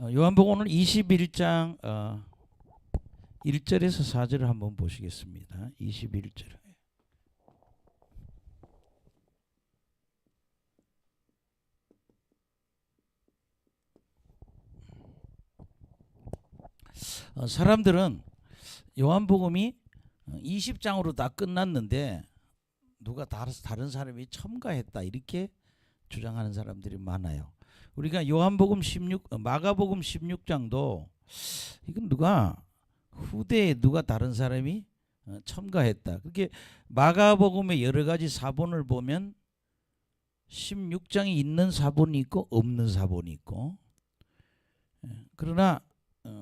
요한복음 오늘 21장 1절에서 4절을 한번 보시겠습니다. 21절. 사람들은 요한복음이 20장으로 다 끝났는데 누가 다른 사람이 첨가했다 이렇게 주장하는 사람들이 많아요. 우리가 요한복음 16, 마가복음 16장도 이건 누가 후대에 누가 다른 사람이 첨가했다. 그렇게 마가복음의 여러 가지 사본을 보면 16장이 있는 사본이 있고 없는 사본이 있고, 그러나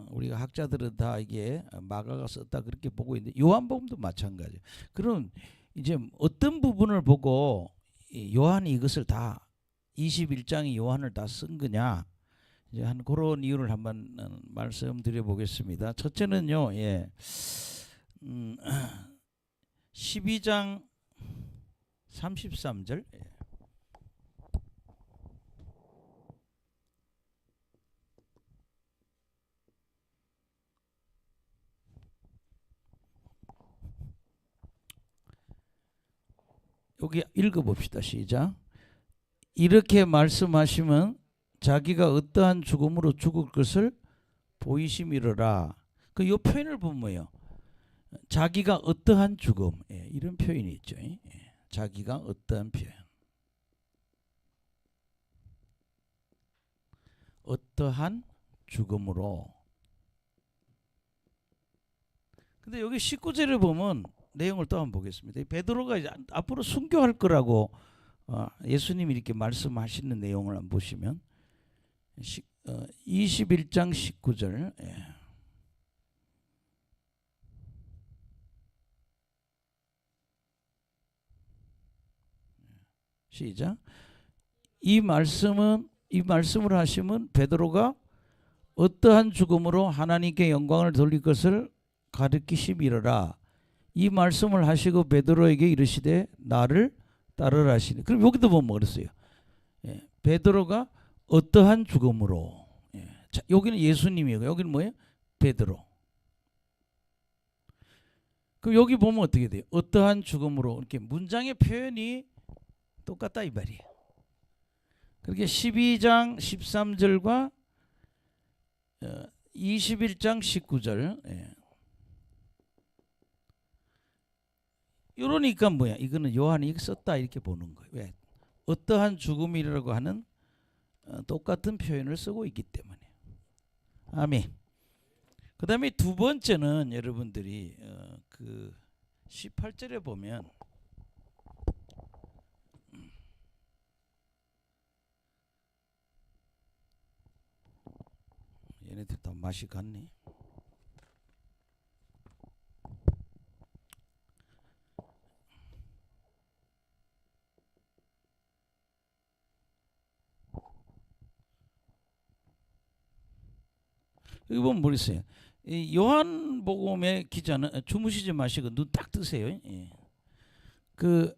우리가 학자들은 다 이게 마가가 썼다 그렇게 보고 있는데 요한복음도 마찬가지예요. 그럼 이제 어떤 부분을 보고 요한이 이것을 다 21장이 요한을 다 쓴 거냐, 이제 한 그런 이유를 한번 말씀드려 보겠습니다. 첫째는요, 12장 33절. 여기 읽어봅시다. 시작. 이렇게 말씀하시면 자기가 어떠한 죽음으로 죽을 것을 보이심이로라. 그 요 표현을 보면 뭐예요? 자기가 어떠한 죽음, 이런 표현이 있죠. 자기가 어떠한 표현, 어떠한 죽음으로. 근데 여기 19절을 보면 내용을 또 한번 보겠습니다. 베드로가 이제 앞으로 순교할 거라고 예수님이 이렇게 말씀하시는 내용을 한번 보시면 21장 19절. 시작. 이 말씀을 하시면 베드로가 어떠한 죽음으로 하나님께 영광을 돌릴 것을 가르치심이로라. 이 말씀을 하시고 베드로에게 이르시되 나를 따르라 하시니. 그럼 여기도 보면 그랬어요. 베드로가 어떠한 죽음으로. 자, 여기는 예수님이고 여기는 뭐예요? 베드로. 그럼 여기 보면 어떻게 돼요? 어떠한 죽음으로. 이렇게 문장의 표현이 똑같다 이 말이에요. 그렇게 12장 13절과 21장 19절. 이러니까 뭐야? 이거는 요한이 썼다 이렇게 보는 거예요. 왜? 어떠한 죽음이라고 하는 똑같은 표현을 쓰고 있기 때문에. 아멘. 그 다음에 두 번째는 여러분들이 그 18절에 보면 얘네들 다 맛이 갔네. 여기 보면 모르겠어요. 이 요한복음의 기자는 주무시지 마시고 눈 딱 뜨세요. 그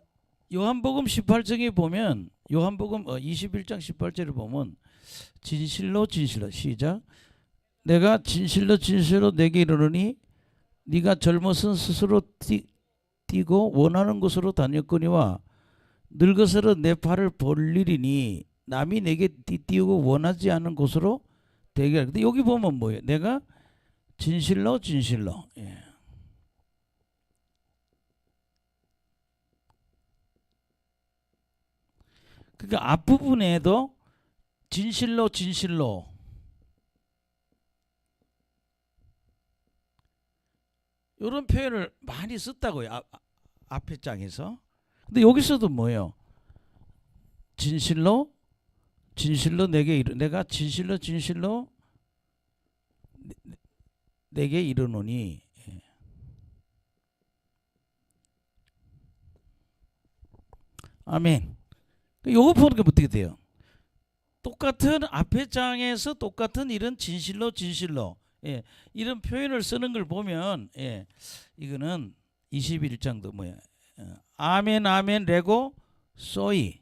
요한복음 18장에 보면 요한복음 21장 18절을 보면 진실로 시작. 내가 진실로 내게 이르노니 네가 젊어서 스스로 뛰고 원하는 곳으로 다녔거니와 늙어서는 내 팔을 벌리리니 남이 내게 띄우고 원하지 않은 곳으로 되게 할. 근데 여기 보면 뭐예요? 내가 진실로. 그러니까 앞부분에도 진실로 이런 표현을 많이 썼다고요. 앞에 장에서. 근데 여기서도 뭐예요? 진실로 내게 내가 진실로 내게 이르노니. 아멘. 요거 보니까 어떻게 돼요? 똑같은 앞에 장에서 똑같은 이런 진실로 이런 표현을 쓰는 걸 보면 이거는 21장도 뭐야? 아멘 레고 소이.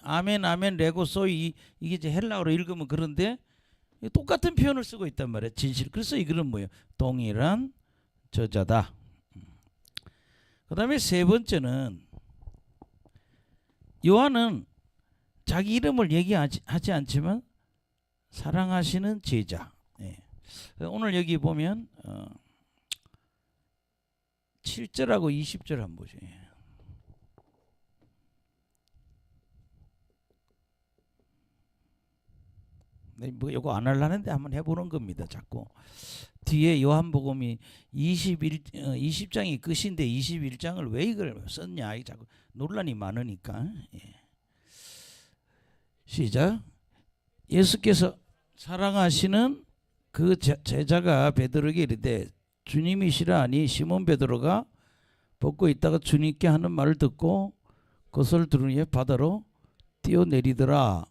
아멘 레고 소이. 이게 이제 헬라어로 읽으면 그런데 똑같은 표현을 쓰고 있단 말이에요. 진실. 그래서 이거는 뭐예요? 동일한 저자다. 그 다음에 세 번째는 요한은 자기 이름을 얘기하지 않지만 사랑하시는 제자. 예. 오늘 여기 보면 7절하고 20절 한번 보세요. 네, 뭐 이거 안 하려는데 한번 해보는 겁니다. 자꾸 뒤에 요한복음이 20장이 끝인데 21장을 왜 이걸 썼냐, 자꾸 논란이 많으니까. 예. 시작. 예수께서 사랑하시는 그 제자가 베드로에게 이르되 주님이시라 하니 시몬 베드로가 벗고 있다가 주님께 하는 말을 듣고 그것을 들은 후에 바다로 뛰어내리더라.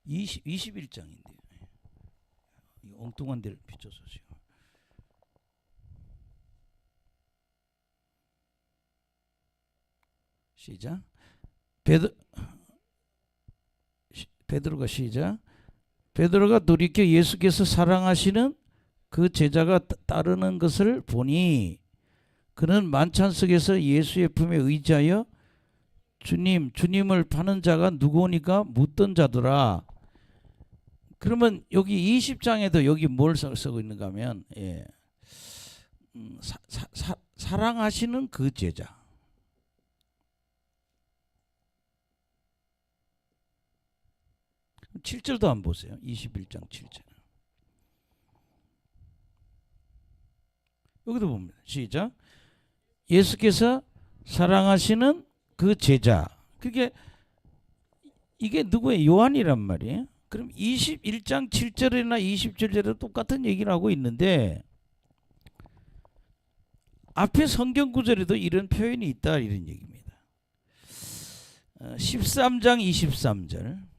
21장인데요. 엉뚱한 데를 비춰서 지금. 시작. 베드로가 시작. 베드로가 돌이켜 예수께서 사랑하시는 그 제자가 따르는 것을 보니 그는 만찬 속에서 예수의 품에 의지하여 주님을 파는 자가 누구니까 묻던 자더라. 그러면 여기 20장에도 여기 뭘 쓰고 있는가 하면 사랑하시는 그 제자. 7절도 한번 보세요. 21장 7절. 여기도 보면 시작. 예수께서 사랑하시는 그 제자. 그게 이게 누구예요? 요한이란 말이에요. 그럼 21장 7절이나 27절에 똑같은 얘기를 하고 있는데 앞에 성경 구절에도 이런 표현이 있다, 이런 얘기입니다. 13장 23절.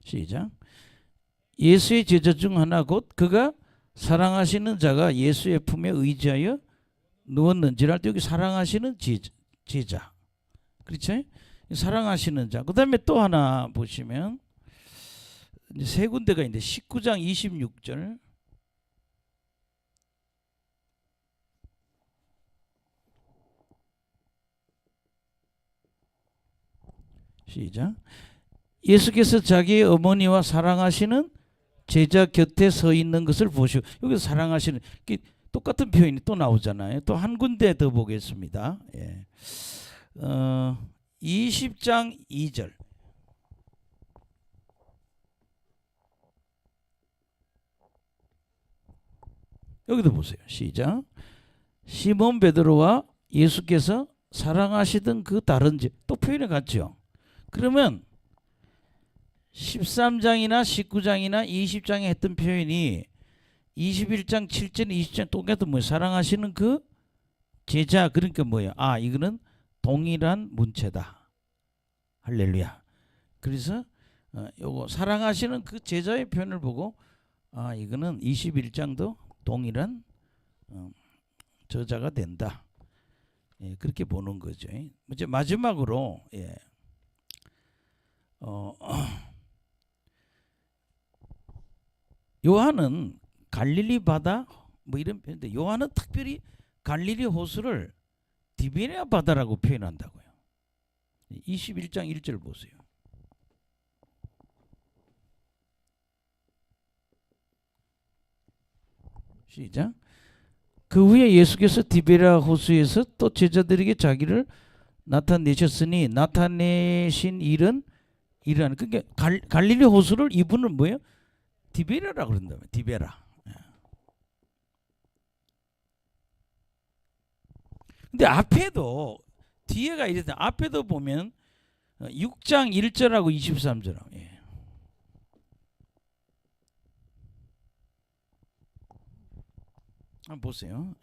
시작. 예수의 제자 중 하나 곧 그가 사랑하시는 자가 예수의 품에 의지하여 누웠는지라. 여기 사랑하시는 제자. 그렇죠? 사랑하시는 자. 그 다음에 또 하나 보시면 이제 세 군데가 있는데 19장 26절. 시작. 예수께서 자기의 어머니와 사랑하시는 제자 곁에 서 있는 것을 보시오. 여기서 사랑하시는 똑같은 표현이 또 나오잖아요. 또 한 군데 더 보겠습니다. 20장 2절. 여기도 보세요. 시작. 시몬 베드로와 예수께서 사랑하시던 그 다른 또 표현이 같죠. 그러면 13장이나 19장이나 20장에 했던 표현이 21장 7절 20장 똑같은 뭐예요? 사랑하시는 그 제자. 그러니까 뭐예요? 이거는 동일한 문체다. 할렐루야. 그래서 요거 사랑하시는 그 제자의 표현을 보고 이거는 21장도 동일한 저자가 된다. 그렇게 보는 거죠. 이제 마지막으로 요한은 갈릴리 바다 뭐 이런 표현인데 요한은 특별히 갈릴리 호수를 디베랴 바다라고 표현한다고요. 21장 1절 보세요. 시작. 그 후에 예수께서 디베랴 호수에서 또 제자들에게 자기를 나타내셨으니 나타내신 일은 이러한. 그러니까 갈릴리 호수를 이분은 뭐예요? 디베랴라고 그런다며. 디베라. 근데 앞에도 뒤에가 이랬다. 앞에도 보면 6장 1절하고 23절. 한번 보세요.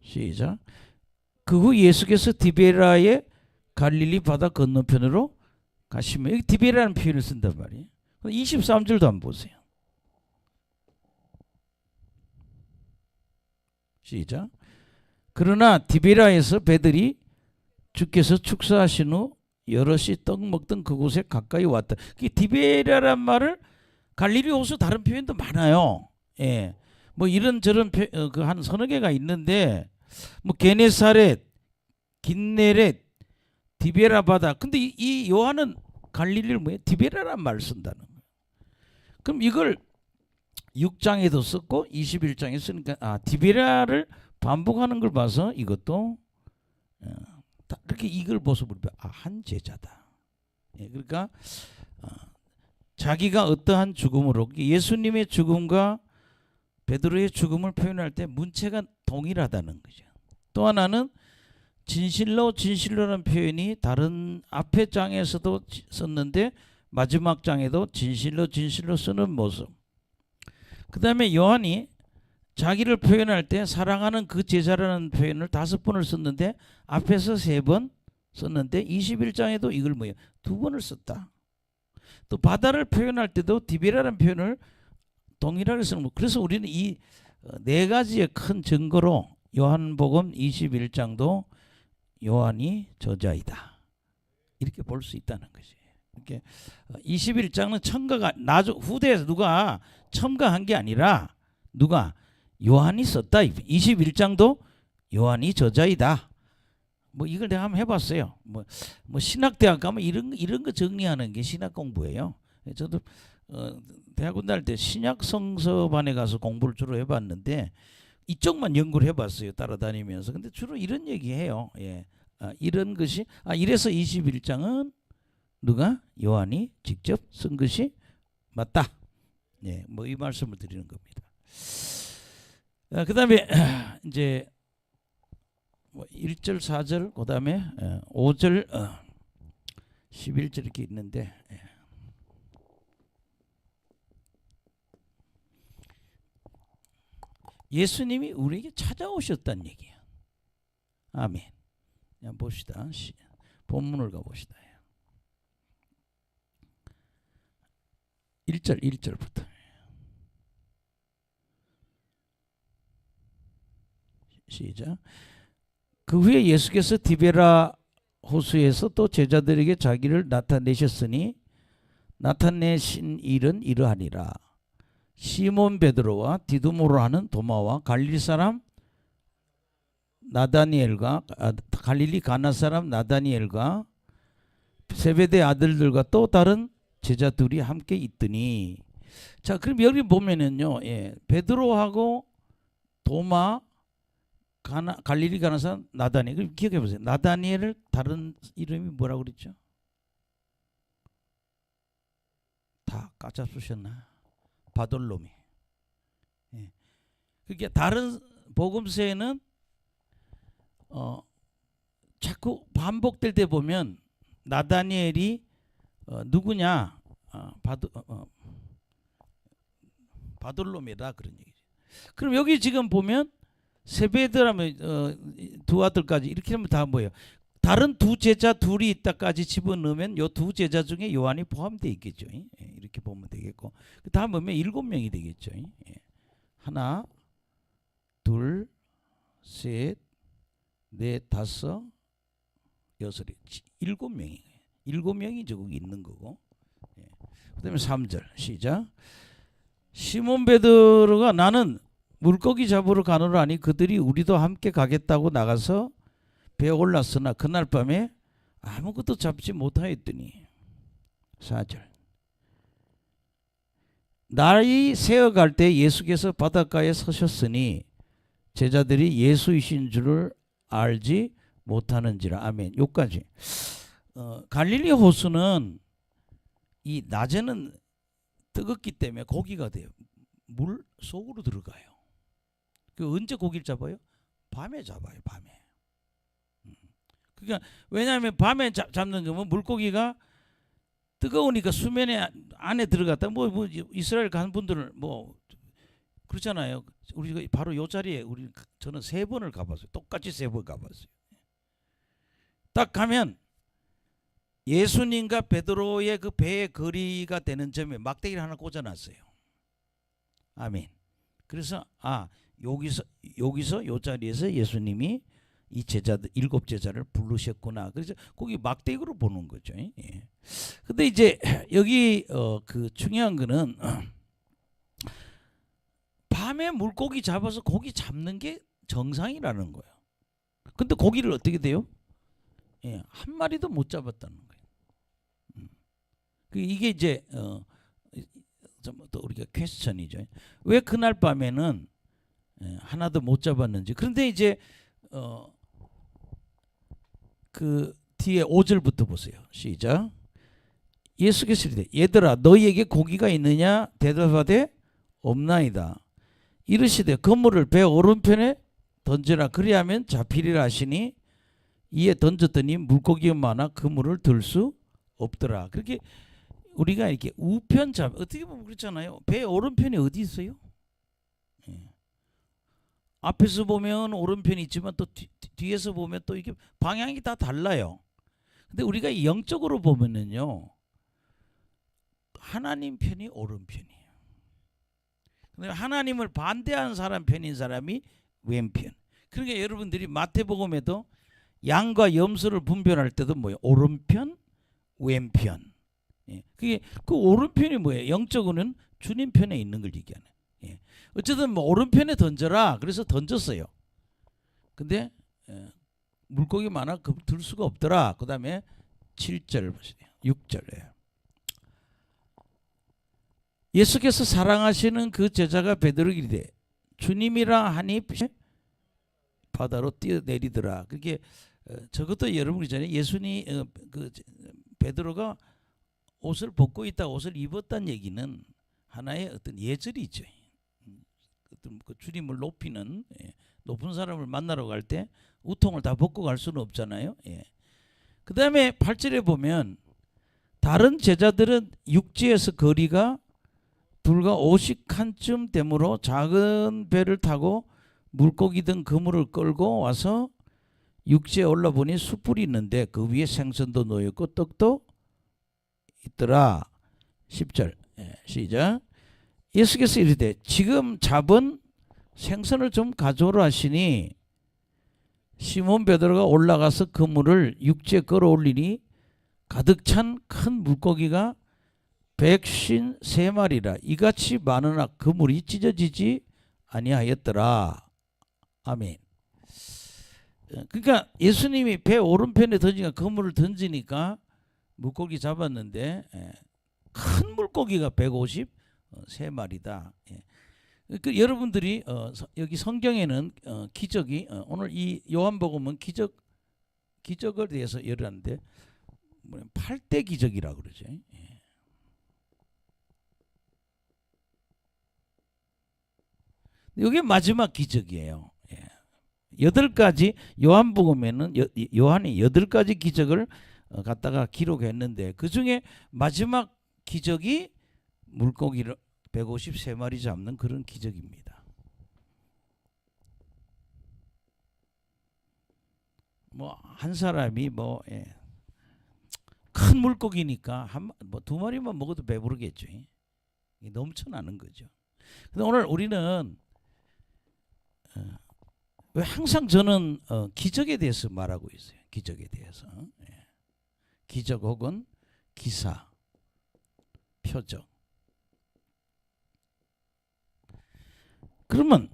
시작. 그 후 예수께서 디베라의 갈릴리 바다 건너편으로 가시면, 여기 디베라라는 표현을 쓴단 말이에요. 23절도 한번 보세요. 시작. 그러나 디베라에서 배들이 주께서 축사하신 후 여럿이 떡 먹던 그곳에 가까이 왔다. 디베라란 말을 갈릴리 호수 다른 표현도 많아요. 예, 뭐 이런저런 그 한 서너 개가 있는데, 뭐 게네사렛, 긴네렛, 디베라 바다. 근데 이 요한은 갈릴리를 뭐예요? 디베라란 말을 쓴다는 거예요. 그럼 이걸 6장에도 썼고 21장에 쓰니까 디베라를 반복하는 걸 봐서 이것도 이렇게 이걸 모습을 한 제자다. 예, 그러니까 자기가 어떠한 죽음으로, 예수님의 죽음과 베드로의 죽음을 표현할 때 문체가 동일하다는 거죠. 또 하나는 진실로라는 표현이 다른 앞에 장에서도 썼는데 마지막 장에도 진실로 쓰는 모습. 그 다음에 요한이 자기를 표현할 때 사랑하는 그 제자라는 표현을 5번을 썼는데 앞에서 3번 썼는데 21장에도 이걸 2번을 썼다. 또 바다를 표현할 때도 디베라라는 표현을 동일하게 쓰는 거. 그래서 우리는 이 4가지의 큰 증거로 요한복음 21장도 요한이 저자이다, 이렇게 볼 수 있다는 거지. 이렇게 21장은 첨가가 후대에서 누가 첨가한 게 아니라 누가 요한이 썼다. 21장도 요한이 저자이다. 뭐 이걸 내가 한번 해봤어요. 뭐 신학대학 가면 이런 거 정리하는 게 신학 공부예요. 저도 대학원 다닐 때 신약 성서반에 가서 공부를 주로 해봤는데 이쪽만 연구를 해봤어요, 따라다니면서. 근데 주로 이런 얘기해요. 예, 이런 것이 이래서 21장은 누가 요한이 직접 쓴 것이 맞다. 예, 뭐 이 말씀을 드리는 겁니다. 그다음에 이제 1절, 4절, 그다음에 5절, 11절 이렇게 있는데, 예수님이 우리에게 찾아오셨다는 얘기야. 아멘. 그냥 봅시다. 본문을 가봅시다. 1절부터. 시작. 그 후에 예수께서 디베라 호수에서 또 제자들에게 자기를 나타내셨으니 나타내신 일은 이러하니라. 시몬 베드로와 디두모로 하는 도마와 갈릴리 사람 나다니엘과 갈릴리 가나 사람 나다니엘과 세베대 아들들과 또 다른 제자들이 함께 있더니. 자, 그럼 여기 보면은요, 예, 베드로하고 도마, 갈릴리 가나 사람 나다니엘. 그럼 기억해 보세요. 나다니엘을 다른 이름이 뭐라고 그랬죠? 다 까잡수셨나? 바돌로미. 예. 그게 다른 복음서에는 자꾸 반복될 때 보면 나다니엘이 누구냐? 바돌로미다, 그런 얘기죠. 그럼 여기 지금 보면 세베드라면 두 아들까지 이렇게 하면 다 뭐예요? 다른 두 제자 둘이 있다까지 집어넣으면 요 두 제자 중에 요한이 포함되어 있겠죠. 예, 이렇게 보면 되겠고, 다음 보면 7명이 되겠죠. 예. 하나, 둘, 셋, 넷, 다섯, 여섯, 7명이 7명이 저기 있는 거고. 예. 그다음에 3절 시작. 시몬 베드로가 나는 물고기 잡으러 가노라 하니 그들이 우리도 함께 가겠다고 나가서 배에 올랐으나 그날 밤에 아무것도 잡지 못하였더니. 4절. 날이 새어갈 때 예수께서 바닷가에 서셨으니 제자들이 예수이신 줄을 알지 못하는지라. 아멘. 여기까지. 갈릴리 호수는 이 낮에는 뜨겁기 때문에 고기가 돼요. 물 속으로 들어가요. 그 언제 고기를 잡아요? 밤에 잡아요. 밤에. 그러니까 왜냐하면 밤에 잡는 거면 물고기가 뜨거우니까 수면에 안에 들어갔다. 뭐 이스라엘 간 분들은 뭐 그렇잖아요. 우리가 바로 요 자리에 저는 3번을 가봤어요. 똑같이 3번 가봤어요. 딱 가면 예수님과 베드로의 그 배의 거리가 되는 점에 막대기를 하나 꽂아놨어요. 아멘. 그래서 여기서 요 자리에서 예수님이 이 제자들 7제자를 부르셨구나. 그래서 거기 막대기로 보는 거죠. 예. 근데 이제 여기 그 중요한 거는 밤에 물고기 잡아서 고기 잡는 게 정상이라는 거예요. 근데 고기를 어떻게 돼요? 예, 한 마리도 못 잡았다는 거예요. 이게 이제 또 우리가 퀘스천이죠. 왜 그날 밤에는 하나도 못 잡았는지. 그런데 이제 그 뒤에 5절부터 보세요. 시작. 예수께서 이르되 얘들아 너희에게 고기가 있느냐 대답하되 없나이다. 이르시되 그물을 배 오른편에 던지라 그리하면 잡히리라 하시니 이에 던졌더니 물고기가 많아 그물을 들 수 없더라. 그렇게 우리가 이렇게 우편 잡 어떻게 보면 그렇잖아요. 배 오른편이 어디 있어요? 예. 앞에서 보면 오른편이 있지만 또 뒤에서 보면 또 이게 방향이 다 달라요. 근데 우리가 영적으로 보면은요. 하나님 편이 오른편이에요. 근데 하나님을 반대하는 사람 편인 사람이 왼편. 그러니까 여러분들이 마태복음에도 양과 염소를 분별할 때도 뭐예요? 오른편, 왼편. 예. 그게 그 오른편이 뭐예요? 영적으로는 주님 편에 있는 걸 얘기하네. 예. 어쨌든 뭐 오른편에 던져라. 그래서 던졌어요. 근데 물고기 많아 들 수가 없더라. 그 다음에 7절 보세요. 6절에 예수께서 사랑하시는 그 제자가 베드로에게 이르되 주님이라 하니 바다로 뛰어내리더라. 그게 저것도 여러분 있잖아요. 예수님 그 베드로가 옷을 벗고 있다 옷을 입었다는 얘기는 하나의 어떤 예절이죠. 어떤 그 주님을 높이는 높은 사람을 만나러 갈 때 우통을 다 벗고 갈 수는 없잖아요. 예. 그 다음에 8절에 보면 다른 제자들은 육지에서 거리가 불과 50칸쯤 되므로 작은 배를 타고 물고기 등 그물을 끌고 와서 육지에 올라보니 숯불이 있는데 그 위에 생선도 놓였고 떡도 있더라. 10절 시작. 예수께서 이르되 지금 잡은 생선을 좀 가져오라 하시니 시몬 베드로가 올라가서 그물을 육지에 끌어올리니 가득 찬 큰 물고기가 153마리라 이같이 많으나 그물이 찢어지지 아니하였더라. 아멘. 그러니까 예수님이 배 오른편에 던지니까 그물을 던지니까 물고기 잡았는데 큰 물고기가 153마리다. 그 여러분들이 여기 성경에는 기적이 오늘 이 요한복음은 기적에 대해서 열하는데 8대 기적이라고 그러죠. 이게 마지막 기적이에요. 8가지 요한복음에는 요한이 8가지 기적을 갖다가 기록했는데 그 중에 마지막 기적이 물고기를 153마리 잡는 그런 기적입니다. 뭐 한 사람이 큰 물고기니까 뭐 2마리만 먹어도 배부르겠죠. 넘쳐나는 거죠. 근데 오늘 우리는 왜 항상 저는 기적에 대해서 말하고 있어요. 기적에 대해서. 기적 혹은 기사, 표적. 그러면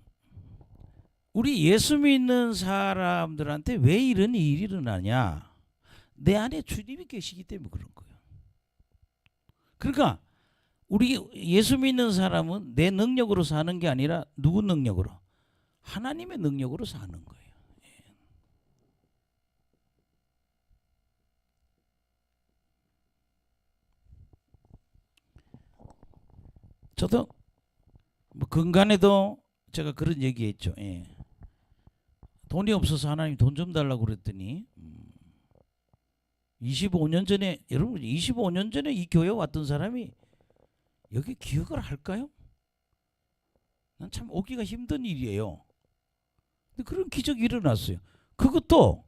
우리 예수 믿는 사람들한테 왜 이런 일이 일어나냐? 내 안에 주님이 계시기 때문에 그런 거예요. 그러니까 우리 예수 믿는 사람은 내 능력으로 사는 게 아니라 누구 능력으로? 하나님의 능력으로 사는 거예요. 저도 뭐 근간에도 제가 그런 얘기했죠. 돈이 없어서 하나님 돈 좀 달라고 그랬더니 25년 전에 여러분 25년 전에 이 교회 왔던 사람이 여기 기억을 할까요? 난 참 오기가 힘든 일이에요. 근데 그런 기적이 일어났어요. 그것도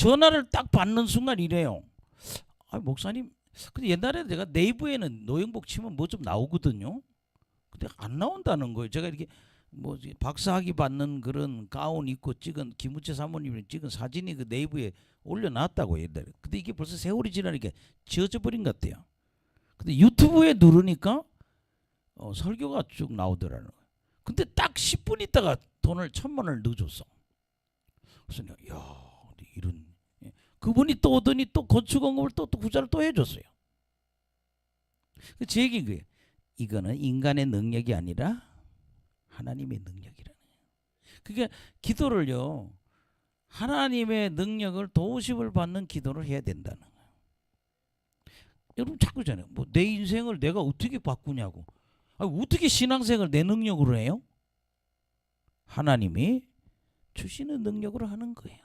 전화를 딱 받는 순간 이래요. 아, 목사님, 근데 옛날에 내가 네이버에는 노영복 치면 뭐 좀 나오거든요. 근데 안 나온다는 거예요. 제가 이렇게 뭐 박사학위 받는 그런 가운 입고 찍은 김우채 사모님이 찍은 사진이 그 네이버에 올려놨다고 옛날에. 근데 이게 벌써 세월이 지나니까 지워져 버린 것 같아요. 근데 유튜브에 누르니까 설교가 쭉 나오더라는 거예요. 근데 딱 10분 있다가 돈을 1,000만 원을 넣어줬어. 그래서 내가 이런, 그분이 또 오더니 또 건축원금을 또 구자를 또 해줬어요. 제 얘기인 거예요. 이거는 인간의 능력이 아니라 하나님의 능력이라는 거예요. 그러니까 기도를요, 하나님의 능력을 도우심을 받는 기도를 해야 된다는 거예요. 여러분 자꾸 잖아요. 뭐 내 인생을 내가 어떻게 바꾸냐고. 어떻게 신앙생활을 내 능력으로 해요? 하나님이 주시는 능력으로 하는 거예요.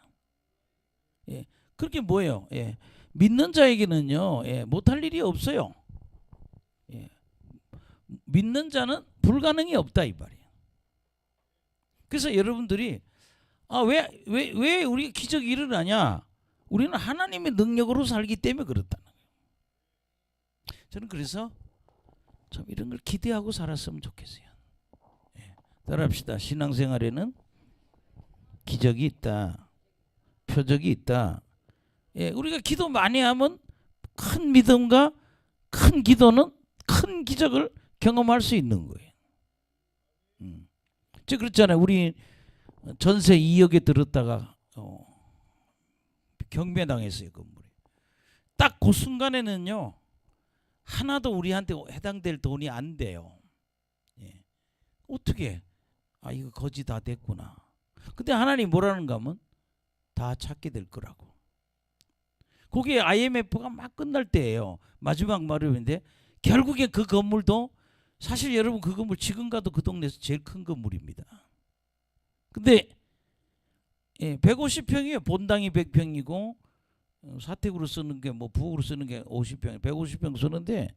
예, 그렇게 뭐예요? 예, 믿는 자에게는요, 예, 못할 일이 없어요. 예, 믿는 자는 불가능이 없다 이 말이에요. 그래서 여러분들이 왜 우리 기적이 일어나냐? 우리는 하나님의 능력으로 살기 때문에 그렇다는 거예요. 저는 그래서 참 이런 걸 기대하고 살았으면 좋겠어요. 예, 따라합시다. 신앙생활에는 기적이 있다. 표적이 있다. 예, 우리가 기도 많이 하면 큰 믿음과 큰 기도는 큰 기적을 경험할 수 있는 거예요. 저 그렇잖아요. 우리 전세 2억에 들었다가 경매당했어요. 건물이. 딱 그 순간에는요, 하나도 우리한테 해당될 돈이 안 돼요. 예. 어떻게? 이거 거지 다 됐구나. 근데 하나님 뭐라는가 하면 다 찾게 될 거라고. 그게 IMF가 막 끝날 때예요. 마지막 말인데 결국에 그 건물도 사실 여러분 그 건물 지금 가도 그 동네에서 제일 큰 건물입니다. 근데 150평이에요. 본당이 100평이고 사택으로 쓰는 게 뭐 부엌으로 쓰는 게 50평, 150평 쓰는데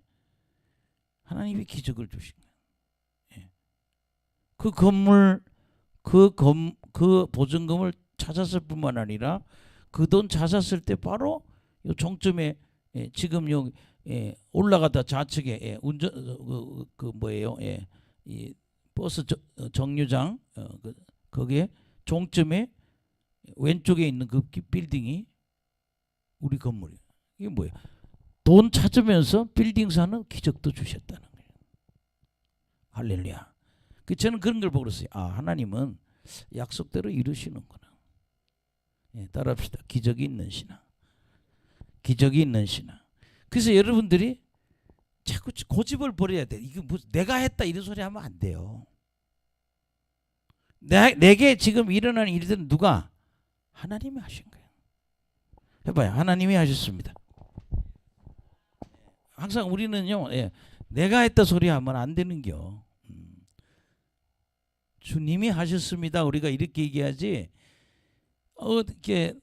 하나님이 기적을 주신 거예요. 예. 그 건물 그 보증금을 찾았을 뿐만 아니라 그 돈 찾았을 때 바로 요 종점에 지금 요 올라가다 좌측에 운전 그 뭐예요? 이 버스 정류장 거기에 종점에 왼쪽에 있는 그 빌딩이 우리 건물이에요. 이게 뭐예요? 돈 찾으면서 빌딩 사는 기적도 주셨다는 거예요. 할렐루야. 저는 그런 걸 보고 그랬어요. 하나님은 약속대로 이루시는구나. 예, 따라합시다. 기적이 있는 신앙. 기적이 있는 신앙. 그래서 여러분들이 자꾸 고집을 버려야 돼. 이거 뭐 내가 했다 이런 소리 하면 안 돼요. 내게 지금 일어나는 일들은 누가? 하나님이 하신 거예요. 해봐요. 하나님이 하셨습니다. 항상 우리는요, 내가 했다 소리 하면 안 되는겨. 주님이 하셨습니다. 우리가 이렇게 얘기하지. 어떻게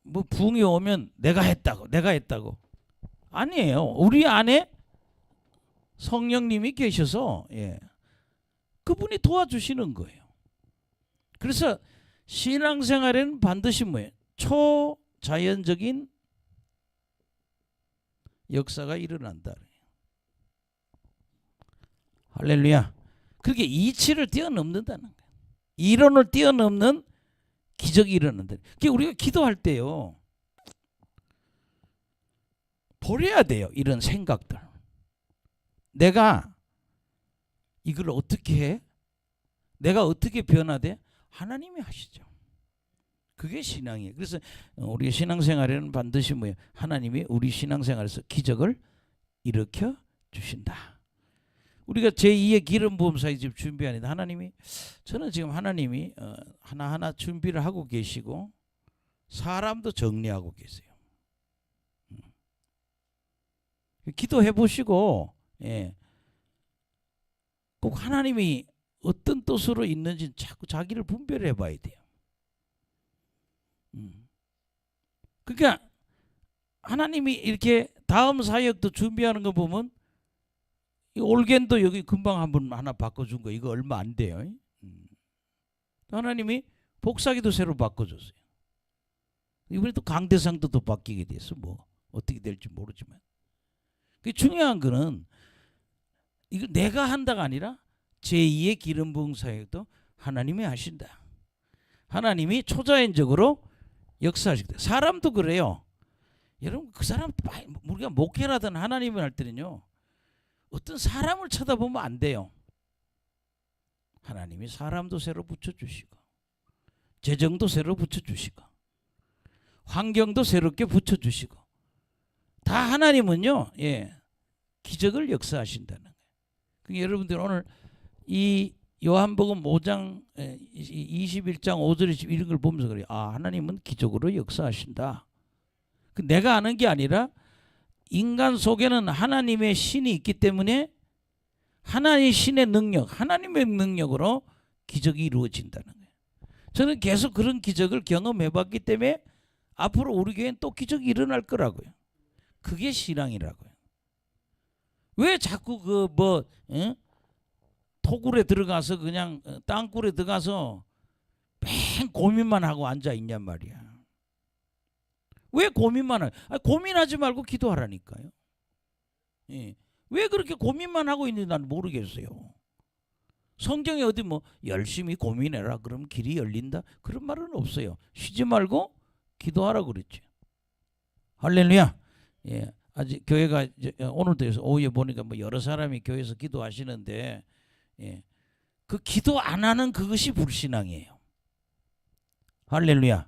뭐 부흥이 오면 내가 했다고 아니에요. 우리 안에 성령님이 계셔서 그분이 도와주시는 거예요. 그래서 신앙생활에는 반드시 뭐예요? 초자연적인 역사가 일어난다. 할렐루야. 그렇게 이치를 뛰어넘는다는 거예요. 이론을 뛰어넘는 기적이 일어난다. 그게 우리가 기도할 때요, 버려야 돼요. 이런 생각들. 내가 이걸 어떻게 해? 내가 어떻게 변화돼? 하나님이 하시죠. 그게 신앙이에요. 그래서 우리 신앙생활에는 반드시 뭐예요? 하나님이 우리 신앙생활에서 기적을 일으켜 주신다. 우리가 제2의 기름 부음 사역 지금 준비하는데 저는 지금 하나님이 하나하나 준비를 하고 계시고 사람도 정리하고 계세요. 기도해 보시고 꼭 하나님이 어떤 뜻으로 있는지 자꾸 자기를 분별해 봐야 돼요. 그러니까 하나님이 이렇게 다음 사역도 준비하는 거 보면 올겐도 여기 금방 하나 바꿔준 거 이거 얼마 안 돼요. 하나님이 복사기도 새로 바꿔줬어요. 이번에 또 강대상도 또 바뀌게 돼서 뭐 어떻게 될지 모르지만 그 중요한 거는 이거 내가 한다가 아니라 제2의 기름 부음 사역도 하나님이 하신다. 하나님이 초자연적으로 역사하시다. 사람도 그래요. 여러분 그 사람 우리가 목회라든 하나님을 할 때는요. 어떤 사람을 쳐다보면 안 돼요. 하나님이 사람도 새로 붙여주시고 재정도 새로 붙여주시고 환경도 새롭게 붙여주시고 다 하나님은요. 예, 기적을 역사하신다는 거예요. 그러니까 여러분들 오늘 이 요한복음 5장 21장 5절 이런 걸 보면서 그래요. 아, 하나님은 기적으로 역사하신다. 내가 아는 게 아니라 인간 속에는 하나님의 신이 있기 때문에 하나님의 신의 능력, 하나님의 능력으로 기적이 이루어진다는 거예요. 저는 계속 그런 기적을 경험해봤기 때문에 앞으로 우리 교회는 또 기적이 일어날 거라고요. 그게 신앙이라고요. 왜 자꾸 토굴에 들어가서 그냥 땅굴에 들어가서 맨 고민만 하고 앉아 있냔 말이야. 왜 고민만 해? 고민하지 말고 기도하라니까요. 예. 왜 그렇게 고민만 하고 있는지 난 모르겠어요. 성경에 어디 뭐 열심히 고민해라 그러면 길이 열린다 그런 말은 없어요. 쉬지 말고 기도하라 그랬죠. 할렐루야. 예. 아직 교회가 오늘도 오후에 보니까 뭐 여러 사람이 교회에서 기도하시는데 예. 그 기도 안 하는 그것이 불신앙이에요. 할렐루야.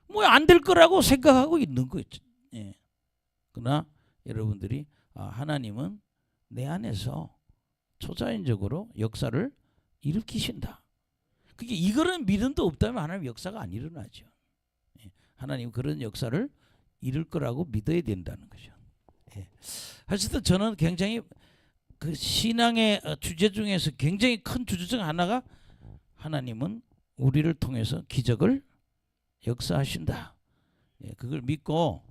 뭐 안 될 거라고 생각하고 있는 거죠. 예. 그러나 여러분들이 하나님은 내 안에서 초자연적으로 역사를 일으키신다. 그게 이거는 믿음도 없다면 하나님 역사가 안 일어나죠. 예. 하나님 그런 역사를 이룰 거라고 믿어야 된다는 거죠. 예. 하여튼 저는 굉장히 그 신앙의 주제 중에서 굉장히 큰 주제 중 하나가 하나님은 우리를 통해서 기적을 역사하신다. 예, 그걸 믿고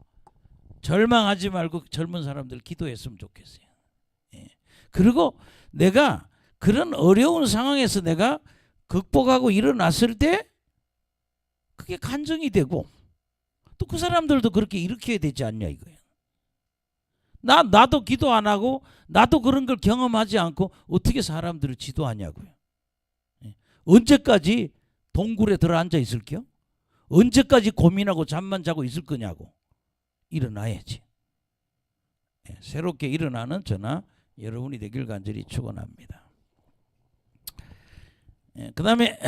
절망하지 말고 젊은 사람들 기도했으면 좋겠어요. 예. 그리고 내가 그런 어려운 상황에서 내가 극복하고 일어났을 때 그게 간증이 되고 또 그 사람들도 그렇게 일으켜야 되지 않냐 이거예요. 나도 기도 안 하고 나도 그런 걸 경험하지 않고 어떻게 사람들을 지도하냐고요. 예. 언제까지 동굴에 들어앉아 있을게요? 언제까지 고민하고 잠만 자고 있을 거냐고. 일어나야지. 예, 새롭게 일어나는 저나 여러분이 되길 간절히 축원합니다. 예, 그 다음에